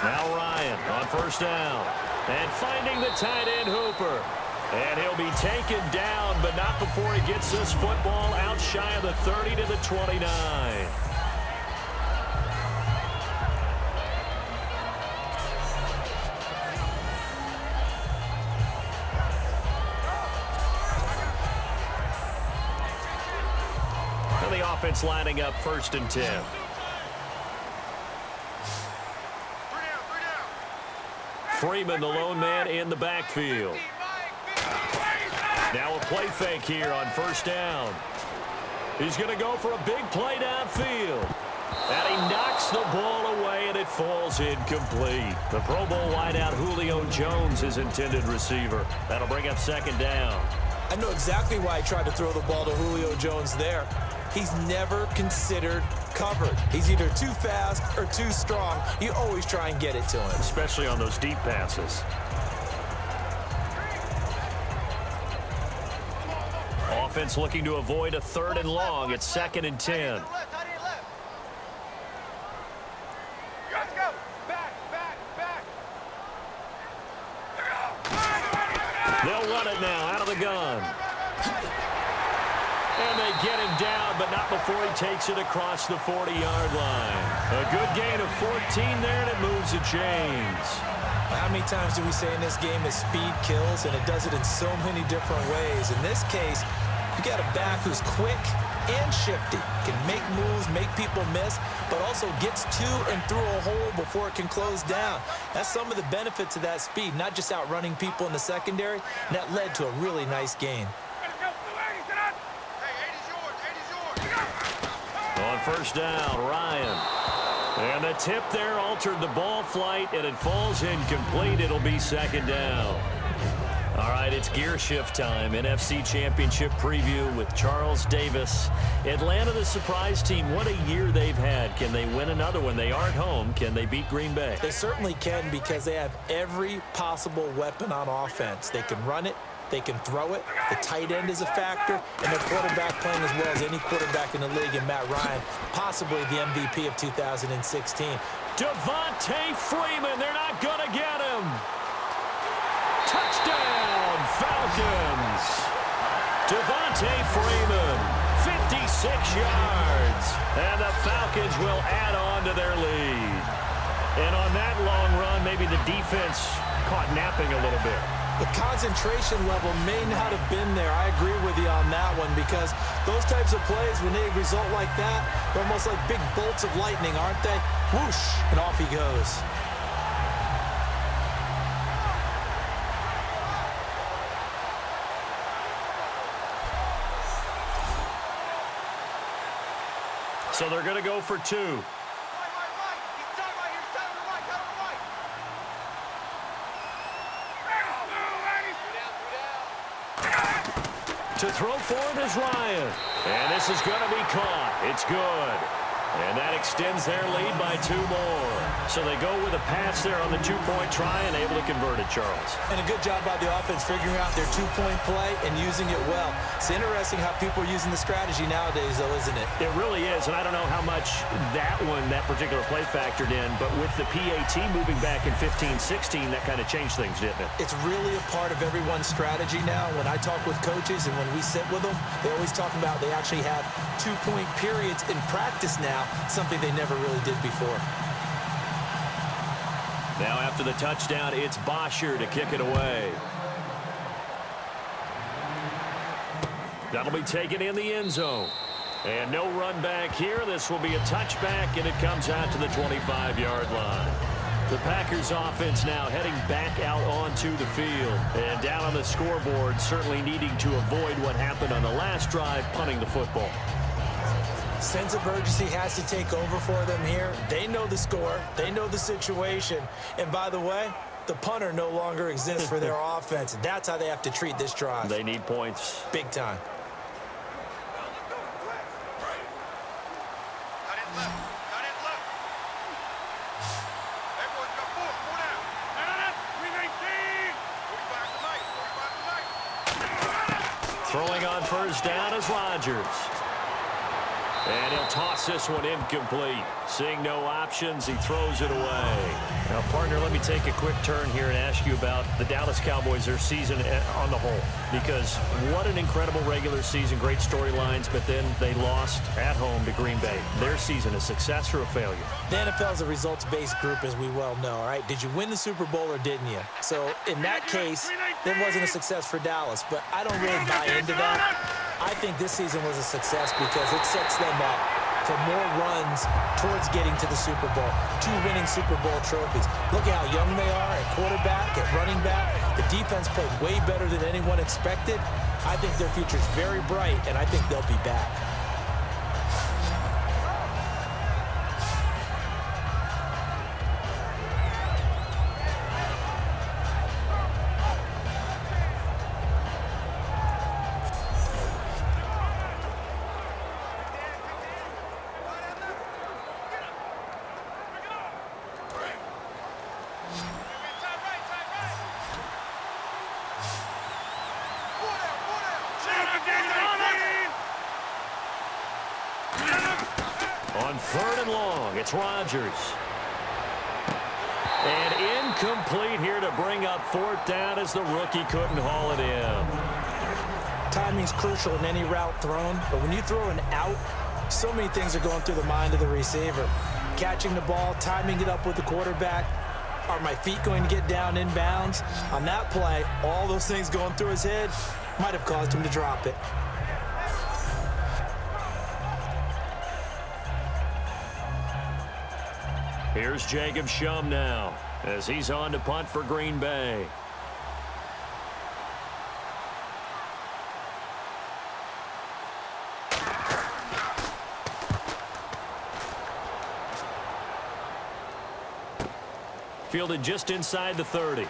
B: Now Ryan on 1st down. And finding the tight end Hooper. And he'll be taken down, but not before he gets this football out shy of the 30 to the 29. And the offense lining up 1st and 10. Freeman, the lone man in the backfield. Now a play fake here on 1st down. He's going to go for a big play downfield. And he knocks the ball away, and it falls incomplete. The Pro Bowl wideout Julio Jones, his intended receiver. That'll bring up 2nd down.
D: I know exactly why I tried to throw the ball to Julio Jones there. He's never considered covered. He's either too fast or too strong. You always try and get it to him.
B: Especially on those deep passes. Offense looking to avoid a 3rd and long. It's 2nd and 10.
E: Let's go. Back.
B: They'll run it now out of the gun. And they get him down, but not before he takes it across the 40-yard line. A good gain of 14 there, and it moves the chains.
D: How many times do we say in this game that speed kills, and it does it in so many different ways? In this case, you got a back who's quick and shifty, can make moves, make people miss, but also gets to and through a hole before it can close down. That's some of the benefits of that speed, not just outrunning people in the secondary, and that led to a really nice gain.
B: On 1st down, Ryan. And the tip there altered the ball flight, and it falls incomplete. It'll be second down. All right, it's gear shift time. NFC Championship preview with Charles Davis. Atlanta, the surprise team. What a year they've had. Can they win another one? They are at home. Can they beat Green Bay?
D: They certainly can because they have every possible weapon on offense. They can run it. They can throw it. The tight end is a factor. And their quarterback playing as well as any quarterback in the league, and Matt Ryan, possibly the MVP of 2016.
B: Devontae Freeman, they're not going to get him. Touchdown, Falcons. Devontae Freeman, 56 yards. And the Falcons will add on to their lead. And on that long run, maybe the defense caught napping a little bit.
D: The concentration level may not have been there. I agree with you on that one because those types of plays, when they result like that, they're almost like big bolts of lightning, aren't they? Whoosh, and off he goes.
B: So they're going to go for two. To throw for it is Ryan. And this is going to be caught. It's good. And that extends their lead by 2 more. So they go with a pass there on the 2-point try and able to convert it, Charles.
D: And a good job by the offense figuring out their 2-point play and using it well. It's interesting how people are using the strategy nowadays, though, isn't it?
B: It really is, and I don't know how much that particular play factored in, but with the PAT moving back in 15-16, that kind of changed things, didn't it?
D: It's really a part of everyone's strategy now. When I talk with coaches and when we sit with them, they always talk about they actually have 2-point periods in practice now, something they never really did before.
B: Now after the touchdown, it's Bosher to kick it away. That'll be taken in the end zone. And no run back here. This will be a touchback, and it comes out to the 25-yard line. The Packers offense now heading back out onto the field. And down on the scoreboard, certainly needing to avoid what happened on the last drive, punting the football.
D: Sense of urgency has to take over for them here. They know the score. They know the situation. And by the way, the punter no longer exists for their offense. That's how they have to treat this drive.
B: They need points.
D: Big time.
B: Throwing on first down is Rodgers. And he'll toss this one incomplete. Seeing no options, he throws it away. Now, partner, let me take a quick turn here and ask you about the Dallas Cowboys, their season on the whole. Because what an incredible regular season, great storylines, but then they lost at home to Green Bay. Their season, a success or a failure?
D: The NFL is a results-based group, as we well know, all right? Did you win the Super Bowl or didn't you? So, in that case, it wasn't a success for Dallas, but I don't really buy into that. I think this season was a success because it sets them up for more runs towards getting to the Super Bowl. 2 winning Super Bowl trophies. Look at how young they are at quarterback, at running back. The defense played way better than anyone expected. I think their future is very bright, and I think they'll be back.
B: On 3rd and long, it's Rodgers. And incomplete here to bring up 4th down as the rookie couldn't haul it in.
D: Timing's crucial in any route thrown, but when you throw an out, so many things are going through the mind of the receiver. Catching the ball, timing it up with the quarterback. Are my feet going to get down in bounds? On that play, all those things going through his head might have caused him to drop it.
B: Here's Jacob Shum now as he's on to punt for Green Bay. fielded just inside the 30.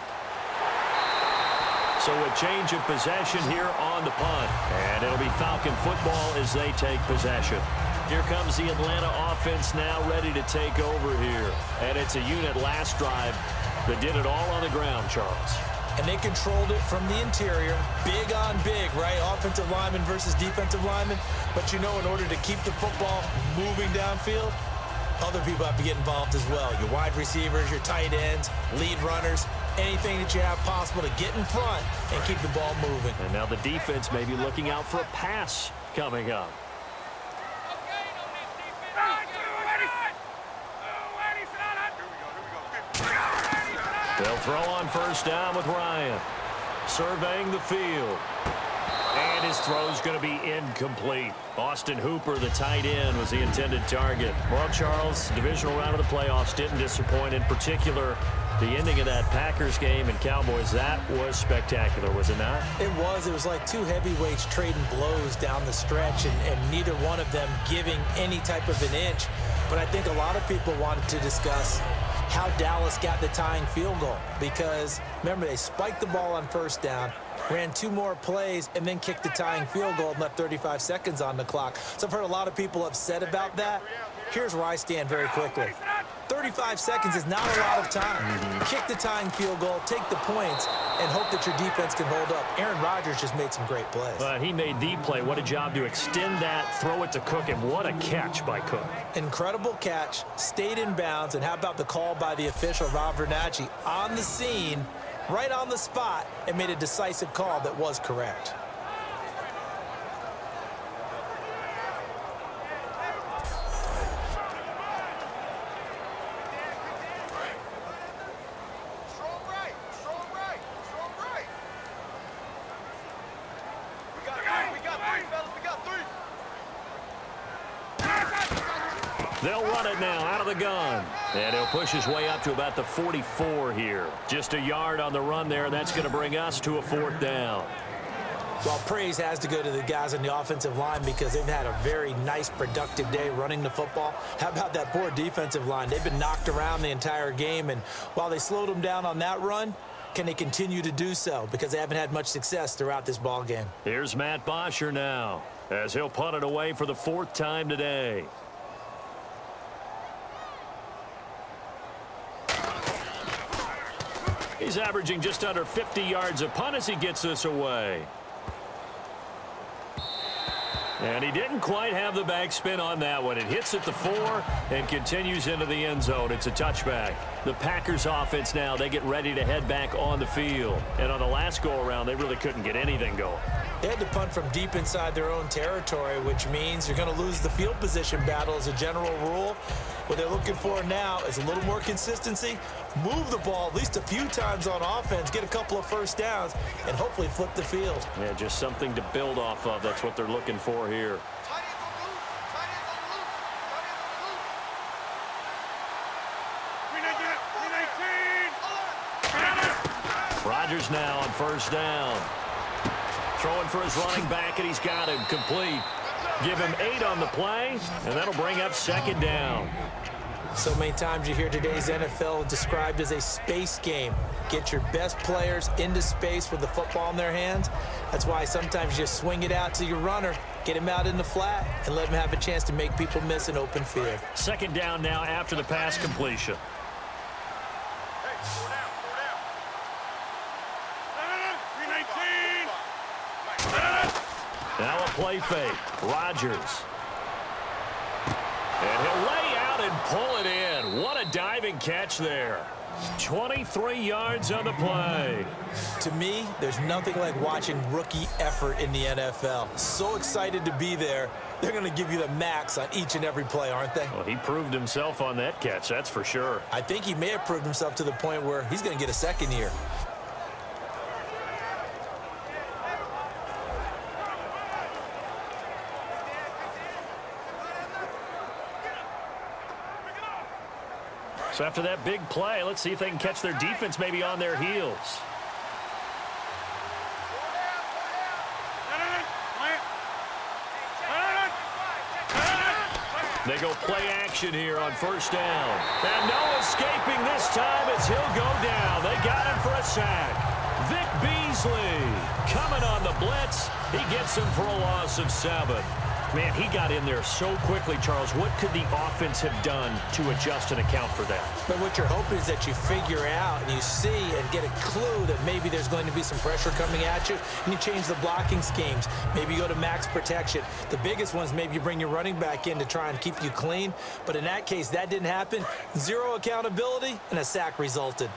B: So a change of possession here on the punt. And it'll be Falcon football as they take possession. Here comes the Atlanta offense now ready to take over here. And it's a unit last drive that did it all on the ground, Charles.
D: And they controlled it from the interior. Big on big, right? Offensive lineman versus defensive lineman. But you know, in order to keep the football moving downfield, other people have to get involved as well. Your wide receivers, your tight ends, lead runners, anything that you have possible to get in front and keep the ball moving.
B: And now the defense may be looking out for a pass coming up. They'll throw on first down with Ryan. Surveying the field. And his throw's going to be incomplete. Austin Hooper, the tight end, was the intended target. Well, Charles, divisional round of the playoffs didn't disappoint. In particular, the ending of that Packers game and Cowboys, that was spectacular, was it not?
D: It was. It was like two heavyweights trading blows down the stretch, and neither one of them giving any type of an inch. But I think a lot of people wanted to discuss how Dallas got the tying field goal, because remember, they spiked the ball on first down, ran two more plays, and then kicked the tying field goal and left 35 seconds on the clock. So I've heard a lot of people upset about that. Here's where I stand very quickly. 35 seconds is not a lot of time. Kick the tying field goal, take the points, and hope that your defense can hold up. Aaron Rodgers just made some great plays.
B: He made the play. What a job to extend that, throw it to Cook, and what a catch by Cook.
D: Incredible catch, stayed in bounds, and how about the call by the official, Rob Vernacci, on the scene, right on the spot, and made a decisive call that was correct.
B: They'll run it now out of the gun. And he'll push his way up to about the 44 here. Just a yard on the run there. That's going to bring us to a fourth down.
D: Well, praise has to go to the guys on the offensive line because they've had a very nice, productive day running the football. How about that poor defensive line? They've been knocked around the entire game, and while they slowed them down on that run, can they continue to do so? Because they haven't had much success throughout this ball game.
B: Here's Matt Bosher now, as he'll punt it away for the fourth time today. He's averaging just under 50 yards a punt as he gets this away. And he didn't quite have the backspin on that one. It hits at the 4 and continues into the end zone. It's a touchback. The Packers offense now, they get ready to head back on the field. And on the last go-around, they really couldn't get anything going.
D: They had to punt from deep inside their own territory, which means you're going to lose the field position battle as a general rule. What they're looking for now is a little more consistency, move the ball at least a few times on offense, get a couple of first downs, and hopefully flip the field.
B: Yeah, just something to build off of. That's what they're looking for here. Rodgers now on first down. Throwing for his running back, and he's got him complete. Give him 8 on the play, and that'll bring up second down.
D: So many times you hear today's NFL described as a space game. Get your best players into space with the football in their hands. That's why sometimes you just swing it out to your runner, get him out in the flat, and let him have a chance to make people miss an open field.
B: Second down now after the pass completion. Now a play fake. Rodgers. And he'll lay out and pull it in. What a diving catch there. 23 yards on the play.
D: To me, there's nothing like watching rookie effort in the NFL. So excited to be there. They're going to give you the max on each and every play, aren't they?
B: Well, he proved himself on that catch, that's for sure.
D: I think he may have proved himself to the point where he's going to get a second year.
B: So after that big play, let's see if they can catch their defense maybe on their heels. They go play action here on first down. And no escaping this time as he'll go down. They got him for a sack. Vic Beasley coming on the blitz. He gets him for a loss of 7. Man, he got in there so quickly, Charles. What could the offense have done to adjust and account for that?
D: But what you're hoping is that you figure out and you see and get a clue that maybe there's going to be some pressure coming at you, and you change the blocking schemes. Maybe you go to max protection. The biggest one is maybe you bring your running back in to try and keep you clean. But in that case, that didn't happen. 0 accountability, and a sack resulted.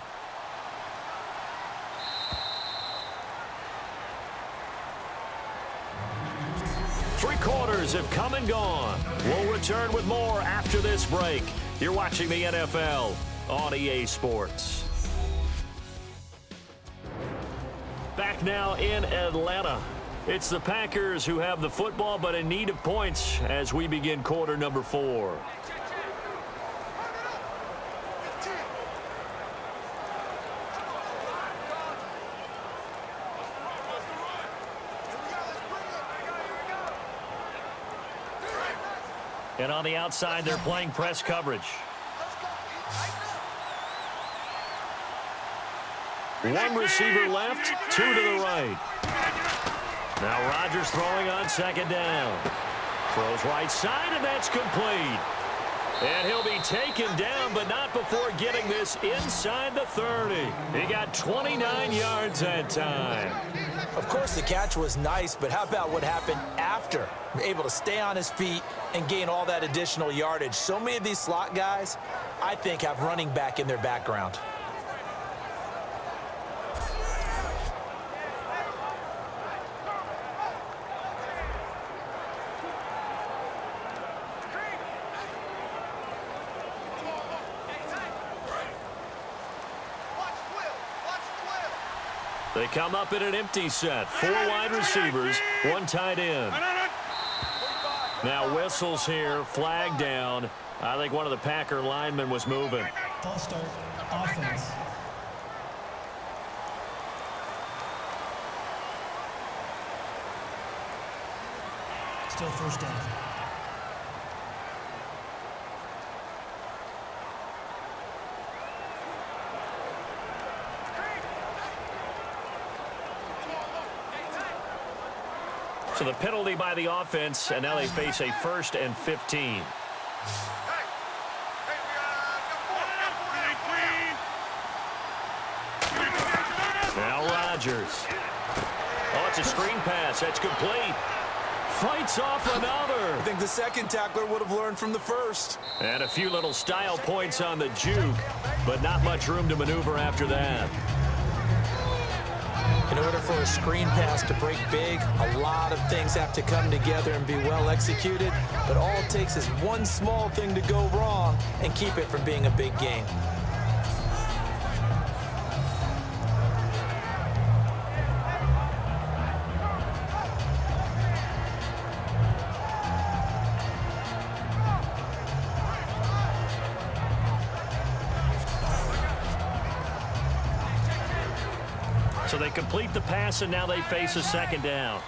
B: Three quarters have come and gone. We'll return with more after this break. You're watching the NFL on EA Sports. Back now in Atlanta. It's the Packers who have the football but in need of points as we begin quarter number 4. And on the outside, they're playing press coverage. One receiver left, 2 to the right. Now Rodgers throwing on second down. Throws right side, and that's complete. And he'll be taken down, but not before getting this inside the 30. He got 29 yards that time.
D: Of course, the catch was nice, but how about what happened after? Able to stay on his feet and gain all that additional yardage. So many of these slot guys, I think, have running back in their background.
B: They come up in an empty set. 4 wide receivers, 1 tight end. Now whistles here, flag down. I think one of the Packer linemen was moving.
F: False start, offense. Still first down.
B: So the penalty by the offense, and now they face a 1st and 15. Now Rodgers. Oh, it's a screen pass. That's complete. Fights off another.
D: I think the second tackler would have learned from the first.
B: And a few little style points on the juke, but not much room to maneuver after that.
D: In order for a screen pass to break big, a lot of things have to come together and be well executed. But all it takes is one small thing to go wrong and keep it from being a big game.
B: So they complete the pass, and now they face a second down.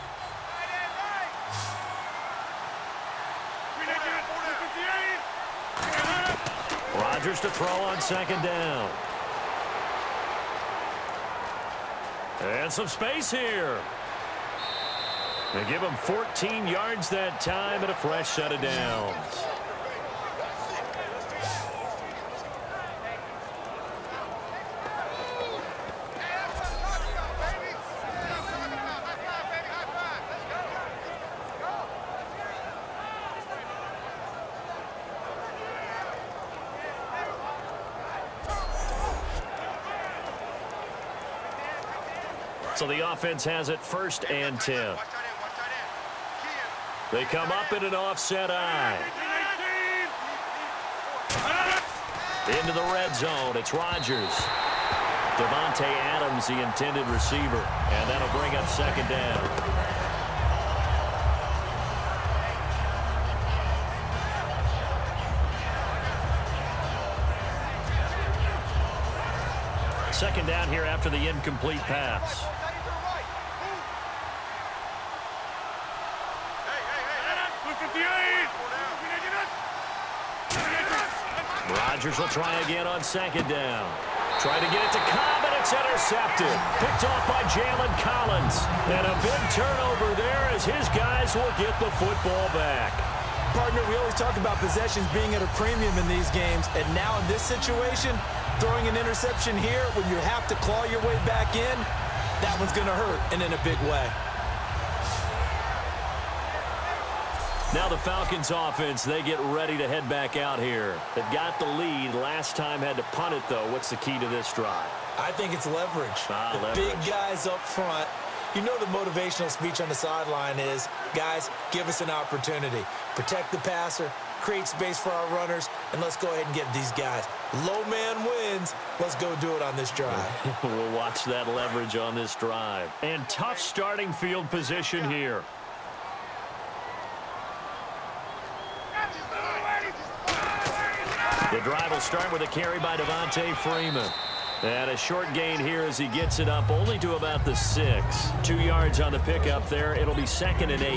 B: Rodgers to throw on second down. And some space here. They give him 14 yards that time and a fresh set of downs. So the offense has it 1st and 10. They come up in an offset eye. Into the red zone. It's Rodgers. Devontae Adams, the intended receiver. And that'll bring up second down. Second down here after the incomplete pass. Rodgers will try again on second down. Trying to get it to Cobb, and it's intercepted. Picked off by Jalen Collins. And a big turnover there as his guys will get the football back.
D: Partner, we always talk about possessions being at a premium in these games, and now in this situation, throwing an interception here when you have to claw your way back in, that one's going to hurt, and in a big way.
B: Now the Falcons offense, they get ready to head back out here. They've got the lead. Last time had to punt it, though. What's the key to this drive?
D: I think it's leverage.
B: Leverage.
D: Big guys up front. You know the motivational speech on the sideline is, guys, give us an opportunity. Protect the passer, create space for our runners, and let's go ahead and get these guys. Low man wins. Let's go do it on this drive.
B: We'll watch that leverage on this drive. And tough starting field position here. The drive will start with a carry by Devontae Freeman. And a short gain here as he gets it up only to about the 6. 2 yards on the pickup there. It'll be 2nd and 8.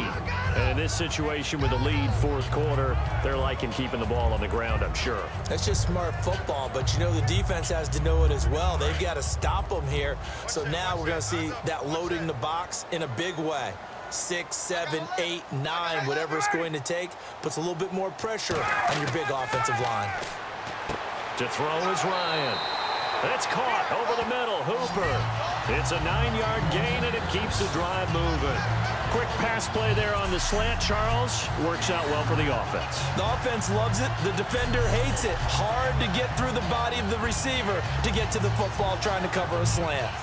B: And in this situation with the lead fourth quarter, they're liking keeping the ball on the ground, I'm sure.
D: That's just smart football, but you know the defense has to know it as well. They've got to stop them here. So now we're going to see that loading the box in a big way. 6, 7, 8, 9, whatever it's going to take, puts a little bit more pressure on your big offensive line.
B: To throw is Ryan. That's caught over the middle. Hooper. It's a 9-yard gain, and it keeps the drive moving. Quick pass play there on the slant, Charles. Works out well for the offense.
D: The offense loves it. The defender hates it. Hard to get through the body of the receiver to get to the football trying to cover a slant.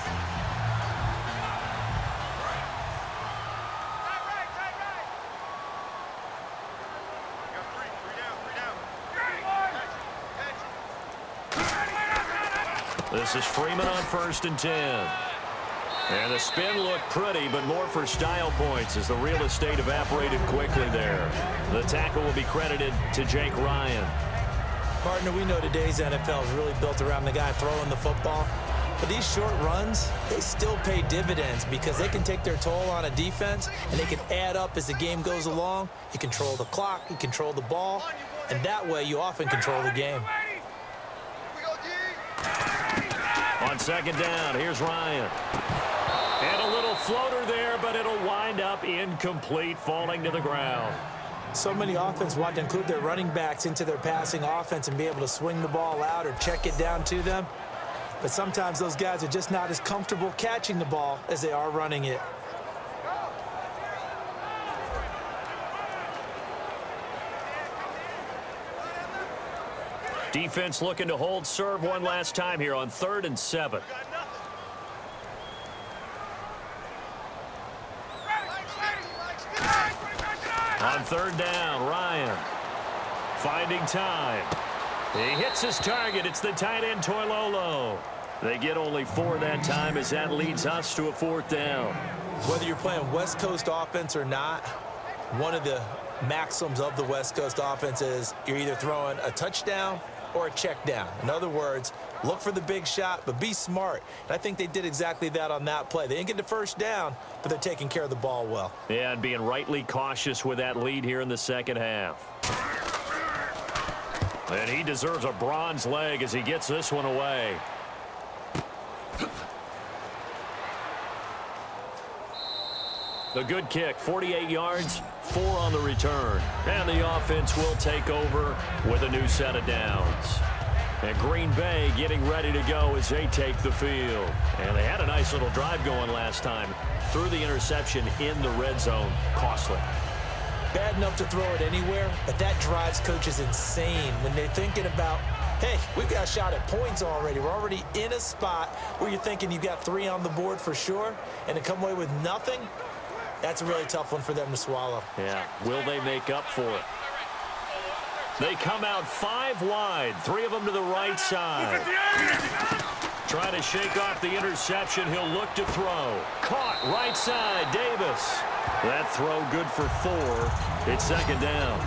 B: This is Freeman on 1st and 10. And the spin looked pretty, but more for style points as the real estate evaporated quickly there. The tackle will be credited to Jake Ryan.
D: Partner, we know today's NFL is really built around the guy throwing the football. But these short runs, they still pay dividends because they can take their toll on a defense, and they can add up as the game goes along. You control the clock, you control the ball, and that way you often control the game.
B: On 2nd down, here's Ryan. And a little floater there, but it'll wind up incomplete, falling to the ground.
D: So many offenses want to include their running backs into their passing offense and be able to swing the ball out or check it down to them. But sometimes those guys are just not as comfortable catching the ball as they are running it.
B: Defense looking to hold serve one last time here on 3rd and 7. On 3rd down, Ryan finding time. He hits his target. It's the tight end, Toilolo. They get only 4 that time as that leads us to a 4th down.
D: Whether you're playing West Coast offense or not, one of the maxims of the West Coast offense is you're either throwing a touchdown or a check down. In other words, look for the big shot, but be smart. And I think they did exactly that on that play. They didn't get the first down, but they're taking care of the ball well.
B: Yeah, and being rightly cautious with that lead here in the second half. And he deserves a bronze leg as he gets this one away. The good kick, 48 yards, 4 on the return. And the offense will take over with a new set of downs. And Green Bay getting ready to go as they take the field. And they had a nice little drive going last time. Threw the interception in the red zone. Costly.
D: Bad enough to throw it anywhere, but that drives coaches insane when they're thinking about, hey, we've got a shot at points already. We're already in a spot where you're thinking you've got 3 on the board for sure, and to come away with nothing, that's a really tough one for them to swallow.
B: Yeah, will they make up for it? They come out 5 wide, 3 of them to the right side. Trying to shake off the interception. He'll look to throw. Caught right side, Davis. That throw good for 4. It's 2nd down.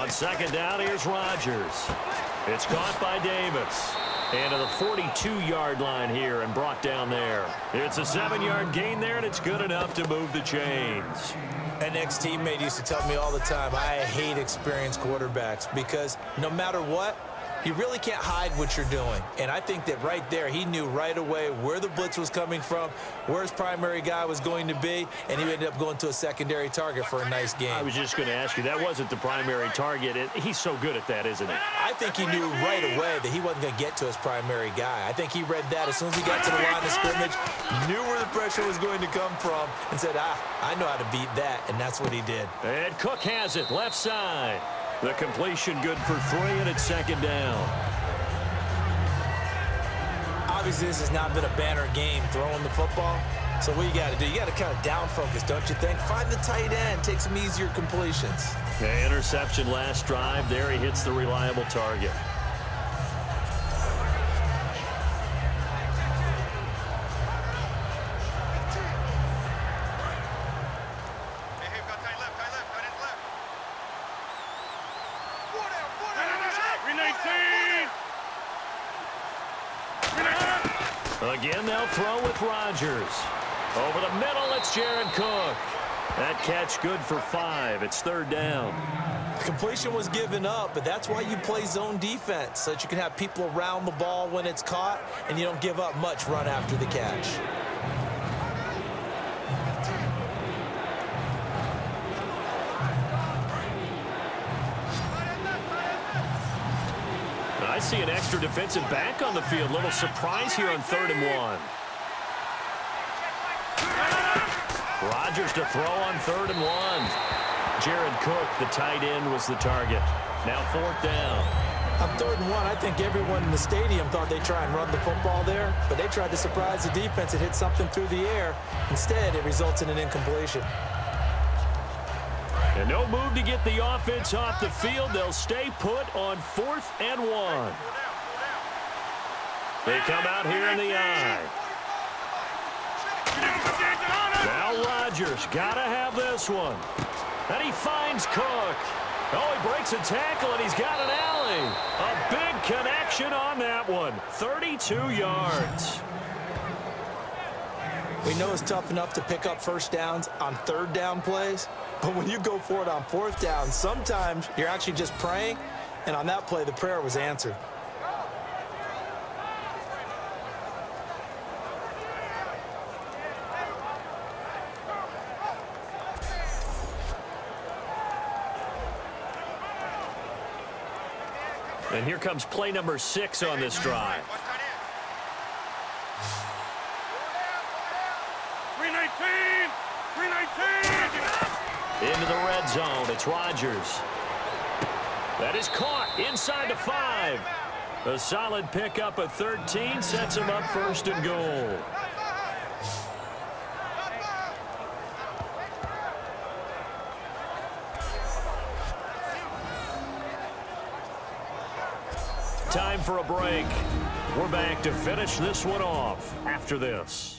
B: On second down, here's Rodgers. It's caught by Davis. And to the 42-yard line here and brought down there. It's a 7-yard gain there, and it's good enough to move the chains.
D: An ex-teammate used to tell me all the time, I hate experienced quarterbacks because no matter what, you really can't hide what you're doing. And I think that right there, he knew right away where the blitz was coming from, where his primary guy was going to be, and he ended up going to a secondary target for a nice game.
B: I was just going to ask you, that wasn't the primary target. He's so good at that, isn't he?
D: I think he knew right away that he wasn't going to get to his primary guy. I think he read that as soon as he got to the line of scrimmage, knew where the pressure was going to come from, and said, I know how to beat that, and that's what he did.
B: And Cook has it, left side. The completion good for 3, and it's second down.
D: Obviously, this has not been a banner game throwing the football. So what you got to do, you got to kind of down focus, don't you think? Find the tight end, take some easier completions.
B: The interception last drive. There he hits the reliable target. Again, they'll throw with Rodgers. Over the middle, it's Jared Cook. That catch good for 5. It's third down.
D: The completion was given up, but that's why you play zone defense, so that you can have people around the ball when it's caught, and you don't give up much run after the catch.
B: I see an extra defensive back on the field. Little surprise here on 3rd and 1. Rodgers to throw on 3rd and 1. Jared Cook, the tight end, was the target. Now 4th down.
D: On 3rd and 1, I think everyone in the stadium thought they'd try and run the football there, but they tried to surprise the defense and hit something through the air. Instead, it results in an incompletion.
B: And no move to get the offense off the field. They'll stay put on 4th and 1. They come out here in the eye. Now Rodgers got to have this one. And he finds Cook. Oh, he breaks a tackle, and he's got an alley. A big connection on that one. 32 yards.
D: We know it's tough enough to pick up first downs on 3rd down plays, but when you go for it on 4th down, sometimes you're actually just praying, and on that play, the prayer was answered.
B: And here comes play number 6 on this drive. 319! Into the red zone. It's Rodgers. That is caught inside the 5. A solid pickup of 13 sets him up 1st and goal. Time for a break. We're back to finish this one off after this.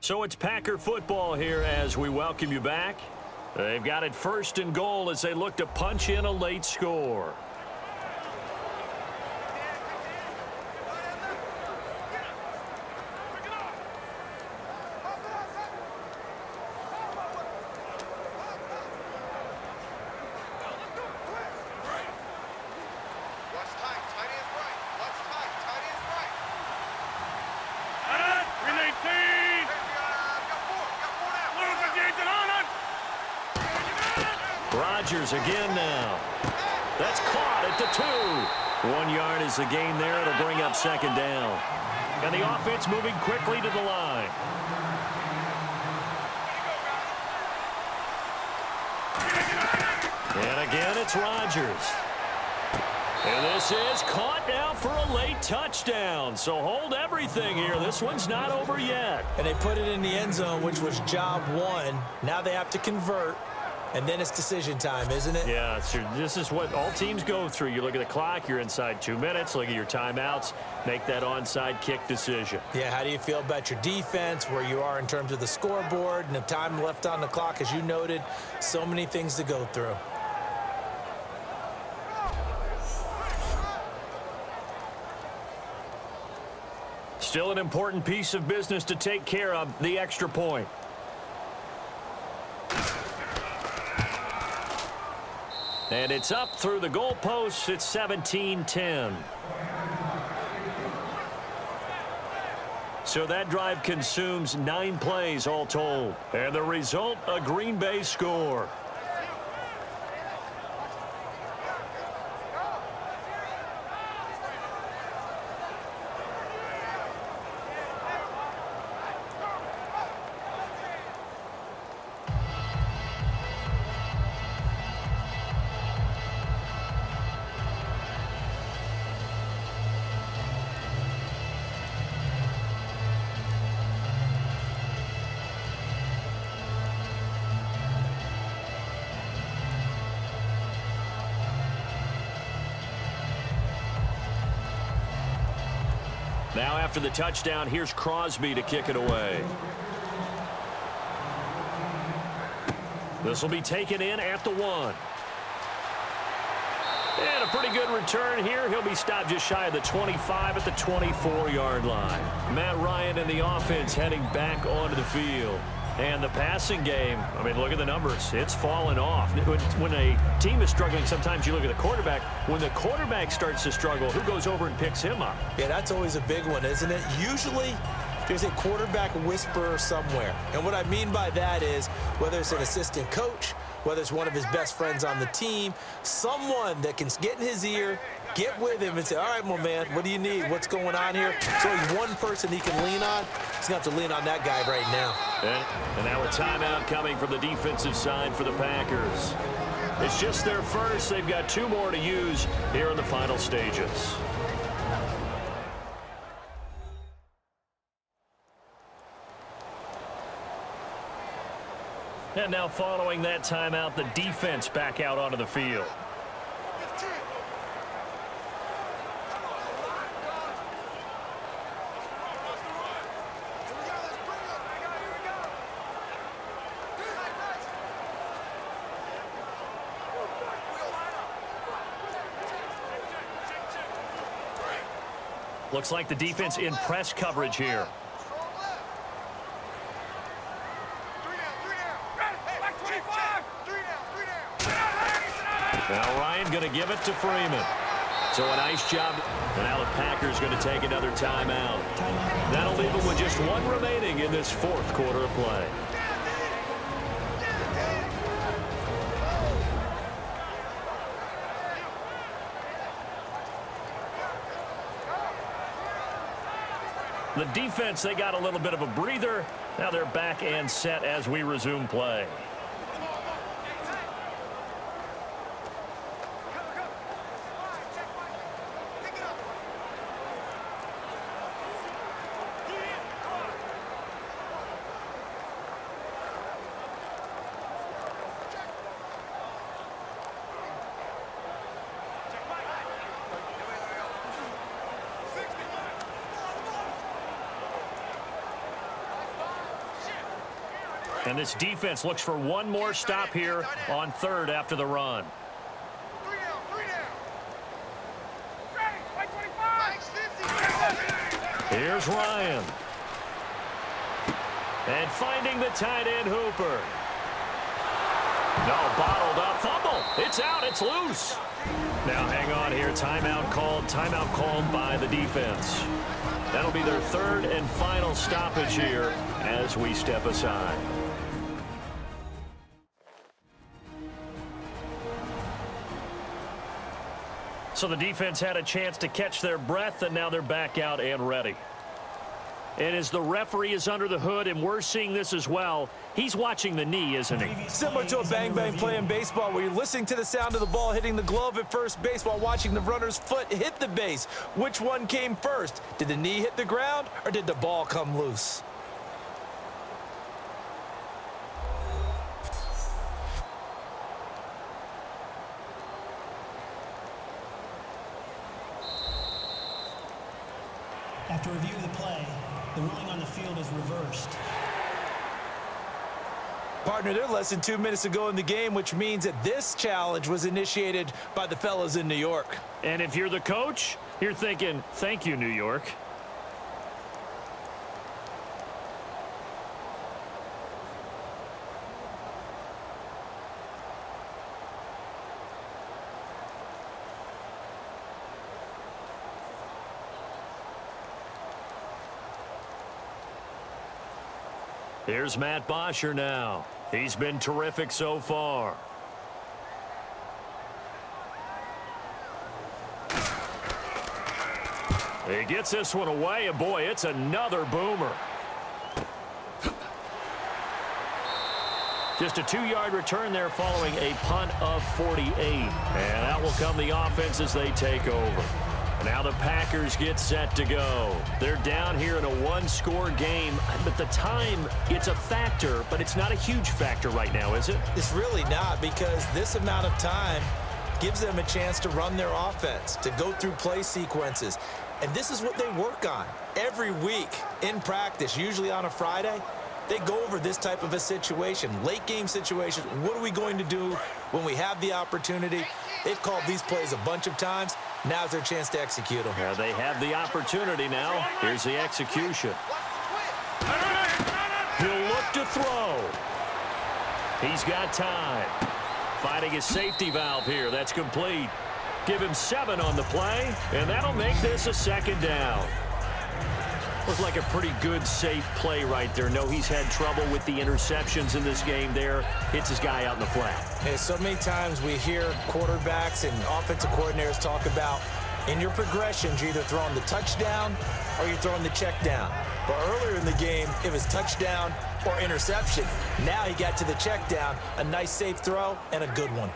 B: So it's Packer football here as we welcome you back. They've got it 1st and goal as they look to punch in a late score. Rodgers again now. That's caught at the 2. 1 yard is the gain there. It'll bring up 2nd down. And the offense moving quickly to the line. And again, it's Rodgers. And this is caught now for a late touchdown. So hold everything here. This one's not over yet.
D: And they put it in the end zone, which was job 1. Now they have to convert. And then it's decision time, isn't it?
B: Yeah, this is what all teams go through. You look at the clock, you're inside 2 minutes, look at your timeouts, make that onside kick decision.
D: Yeah, how do you feel about your defense, where you are in terms of the scoreboard, and the time left on the clock, as you noted, so many things to go through.
B: Still an important piece of business to take care of, the extra point. And it's up through the goalposts. It's 17-10. So that drive consumes 9 plays all told. And the result, a Green Bay score. Now after the touchdown, here's Crosby to kick it away. This will be taken in at the 1. And a pretty good return here. He'll be stopped just shy of the 25 at the 24-yard line. Matt Ryan and the offense heading back onto the field. And the passing game, I mean, look at the numbers. It's fallen off. When a team is struggling, sometimes you look at the quarterback. When the quarterback starts to struggle, who goes over and picks him up?
D: Yeah, that's always a big one, isn't it? Usually, there's a quarterback whisperer somewhere. And what I mean by that is, whether it's an assistant coach, whether it's one of his best friends on the team, someone that can get in his ear, get with him and say, all right, my man, what do you need? What's going on here? So he's one person he can lean on. He's going to have to lean on that guy right now.
B: And now a timeout coming from the defensive side for the Packers. It's just their first. They've got 2 more to use here in the final stages. And now following that timeout, the defense back out onto the field. Looks like the defense in press coverage here. Now Ryan going to give it to Freeman. So a nice job. And now the Packers going to take another timeout. That'll leave them with just 1 remaining in this 4th quarter of play. The defense, they got a little bit of a breather. Now they're back and set as we resume play. And this defense looks for 1 more stop here on 3rd after the run.
E: 3 down.
B: Here's Ryan. And finding the tight end Hooper. No, bottled up. Fumble. It's out. It's loose. Now hang on here. Timeout called by the defense. That'll be their 3rd and final stoppage here as we step aside. So the defense had a chance to catch their breath, and now they're back out and ready. And as the referee is under the hood, and we're seeing this as well, he's watching the knee, isn't he?
D: Similar to a bang-bang play in baseball where you're listening to the sound of the ball hitting the glove at first base while watching the runner's foot hit the base. Which one came first? Did the knee hit the ground, or did the ball come loose?
F: After review of the play, the ruling on the field is reversed.
D: Partner, they're less than 2 minutes ago in the game, which means that this challenge was initiated by the fellas in New York.
B: And if you're the coach, you're thinking, thank you, New York. Here's Matt Bosher now. He's been terrific so far. He gets this one away, and boy, it's another boomer. Just a 2-yard return there following a punt of 48. And out will come the offense as they take over. Now the Packers get set to go. They're down here in a 1-score game, but the time, it's a factor, but it's not a huge factor right now, is it?
D: It's really not, because this amount of time gives them a chance to run their offense, to go through play sequences. And this is what they work on every week in practice, usually on a Friday. They go over this type of a situation, late game situation. What are we going to do when we have the opportunity? They've called these plays a bunch of times. Now's their chance to execute them.
B: Yeah, they have the opportunity now. Here's the execution. He'll look to throw. He's got time. Finding his safety valve here. That's complete. Give him 7 on the play, and that'll make this a 2nd down. Looked like a pretty good, safe play right there. No, he's had trouble with the interceptions in this game there. Hits his guy out in the flat.
D: And so many times we hear quarterbacks and offensive coordinators talk about in your progressions, you're either throwing the touchdown or you're throwing the check down. But earlier in the game, it was touchdown or interception. Now he got to the check down, a nice safe throw, and a good one.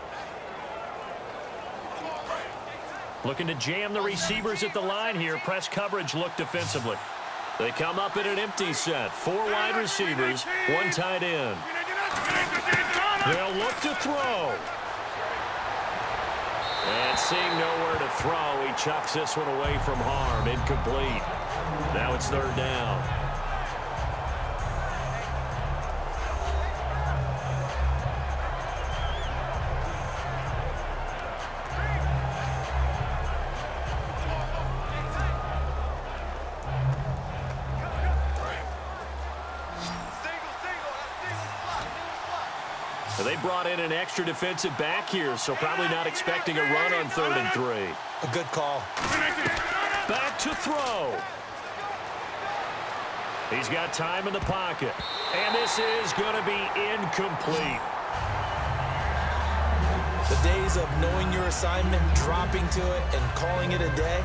B: Looking to jam the receivers at the line here. Press coverage look defensively. They come up in an empty set. 4 wide receivers, 1 tight end. They'll look to throw. And seeing nowhere to throw, he chucks this one away from harm. Incomplete. Now it's 3rd down. They brought in an extra defensive back here, so probably not expecting a run on 3rd and 3.
D: A good call.
B: Back to throw. He's got time in the pocket. And this is going to be incomplete.
D: The days of knowing your assignment, dropping to it, and calling it a day,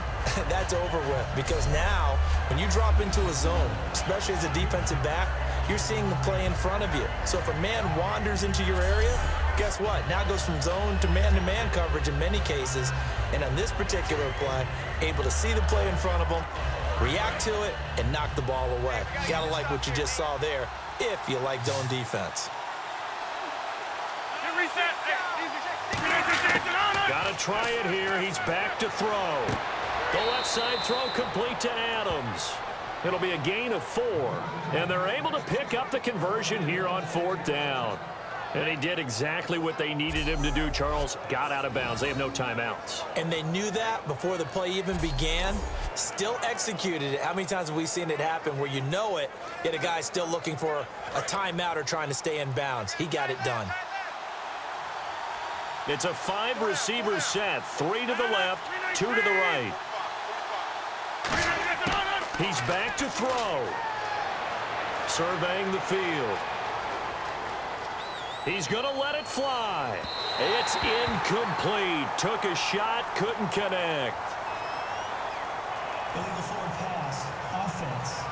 D: that's over with. Because now, when you drop into a zone, especially as a defensive back, you're seeing the play in front of you. So if a man wanders into your area, guess what? Now it goes from zone to man-to-man coverage in many cases. And on this particular play, able to see the play in front of him, react to it, and knock the ball away. Gotta like what you just saw there if you like zone defense.
B: Gotta try it here. He's back to throw. The left side throw complete to Adams. It'll be a gain of 4. And they're able to pick up the conversion here on 4th down. And he did exactly what they needed him to do, Charles. Got out of bounds. They have no timeouts.
D: And they knew that before the play even began. Still executed it. How many times have we seen it happen where you know it, yet a guy's still looking for a timeout or trying to stay in bounds? He got it done.
B: It's a 5-receiver set. 3 to the left, 2 to the right. He's back to throw. Surveying the field. He's going to let it fly. It's incomplete. Took a shot, couldn't connect.
F: Illegal forward pass, offense.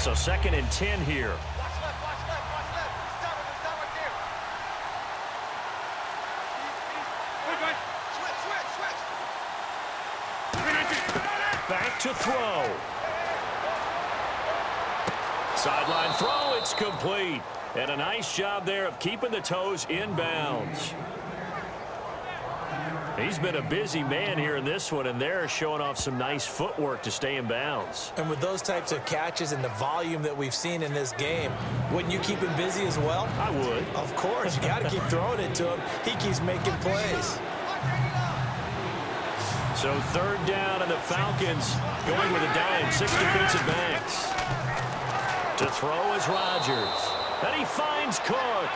B: So 2nd and 10 here. to throw. Sideline throw, it's complete. And a nice job there of keeping the toes in bounds. He's been a busy man here in this one, and they're showing off some nice footwork to stay in bounds.
D: And with those types of catches and the volume that we've seen in this game, wouldn't you keep him busy as well?
B: I would.
D: Of course. You got to keep throwing it to him. He keeps making plays.
B: So third down, and the Falcons going with a dime, 6 defensive backs. To throw is Rodgers. And he finds Cook.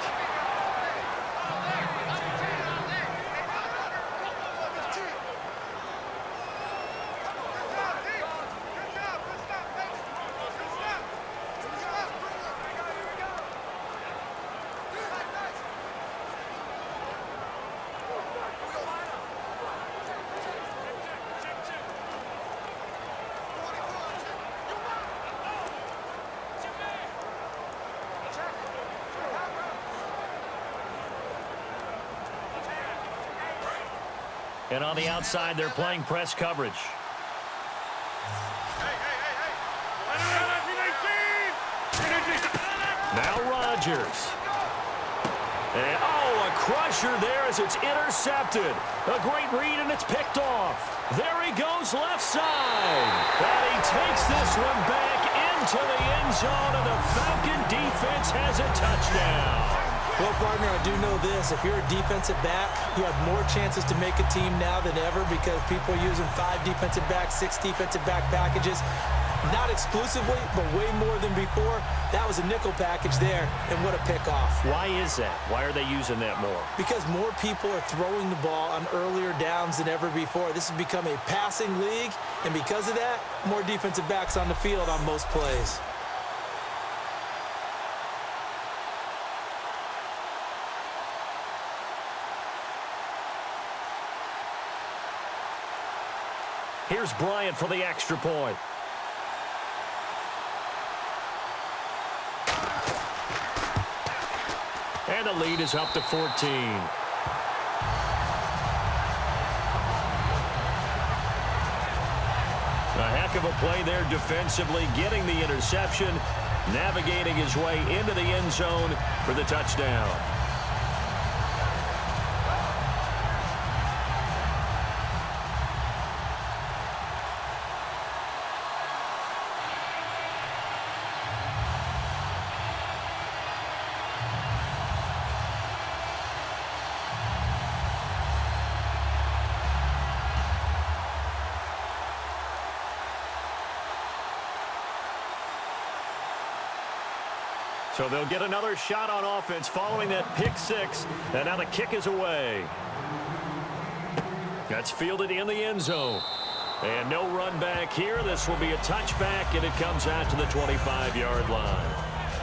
B: And on the outside, they're playing press coverage. Now Rodgers. And, a crusher there as it's intercepted. A great read, and it's picked off. There he goes left side. And he takes this one back into the end zone, and the Falcon defense has a touchdown.
D: Well, partner, I do know this. If you're a defensive back, you have more chances to make a team now than ever because people are using 5 defensive backs, 6 defensive back packages. Not exclusively, but way more than before. That was a nickel package there, and what a pickoff.
B: Why is that? Why are they using that more?
D: Because more people are throwing the ball on earlier downs than ever before. This has become a passing league, and because of that, more defensive backs on the field on most plays.
B: Here's Bryant for the extra point. And the lead is up to 14. A heck of a play there defensively, getting the interception, navigating his way into the end zone for the touchdown. So they'll get another shot on offense following that pick 6. And now the kick is away. That's fielded in the end zone. And no run back here. This will be a touchback, and it comes out to the 25-yard line.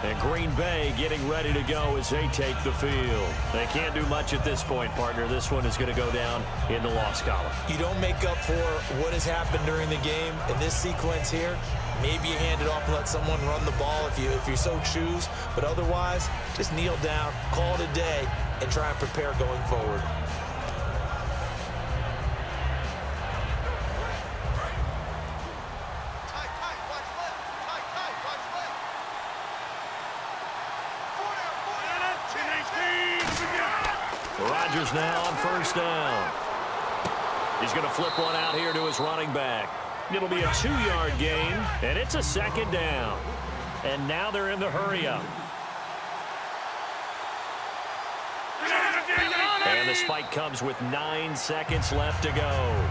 B: And Green Bay getting ready to go as they take the field. They can't do much at this point, partner. This one is going to go down in the loss column.
D: You don't make up for what has happened during the game in this sequence here. Maybe you hand it off and let someone run the ball if you so choose. But otherwise, just kneel down, call it a day, and try and prepare going forward.
B: Rodgers now on first down. He's going to flip one out here to his running back. It'll be a 2-yard gain, and it's a second down. And now they're in the hurry-up. And the spike comes with 9 seconds left to go.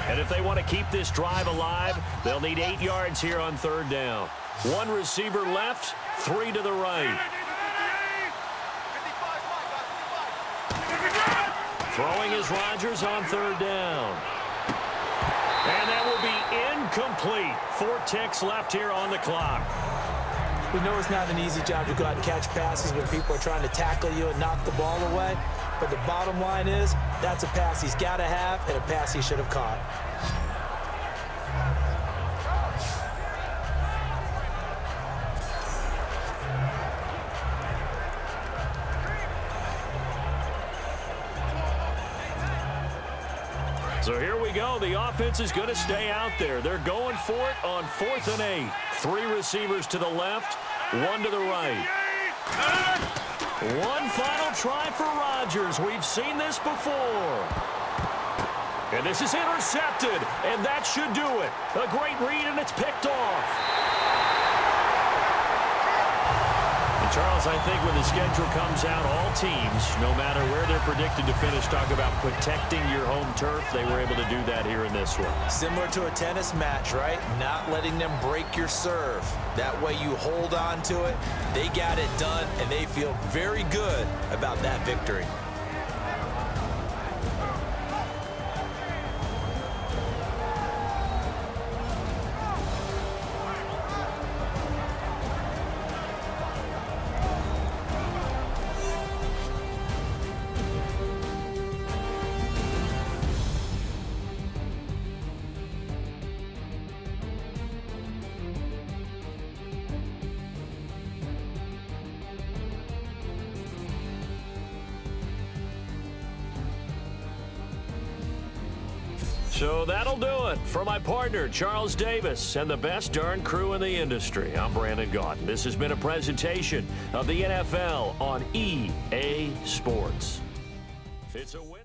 B: And if they want to keep this drive alive, they'll need 8 yards here on third down. 1 receiver left, 3 to the right. Throwing is Rodgers on third down. And that will be incomplete. 4 ticks left here on the clock.
D: We know it's not an easy job to go out and catch passes when people are trying to tackle you and knock the ball away. But the bottom line is, that's a pass he's got to have and a pass he should have caught.
B: So here we go. The offense is going to stay out there. They're going for it on 4th and 8. 3 receivers to the left, 1 to the right. One final try for Rodgers. We've seen this before. And this is intercepted, and that should do it. A great read, and it's picked off. And Charles, I think when the schedule comes out, all teams, no matter where they're predicted to finish, talk about protecting your home turf. They were able to do that here in this one.
D: Similar to a tennis match, right? Not letting them break your serve. That way you hold on to it. They got it done, and they feel very good about that victory.
B: So that'll do it for my partner, Charles Davis, and the best darn crew in the industry. I'm Brandon Gaudin. This has been a presentation of the NFL on EA Sports. It's a win.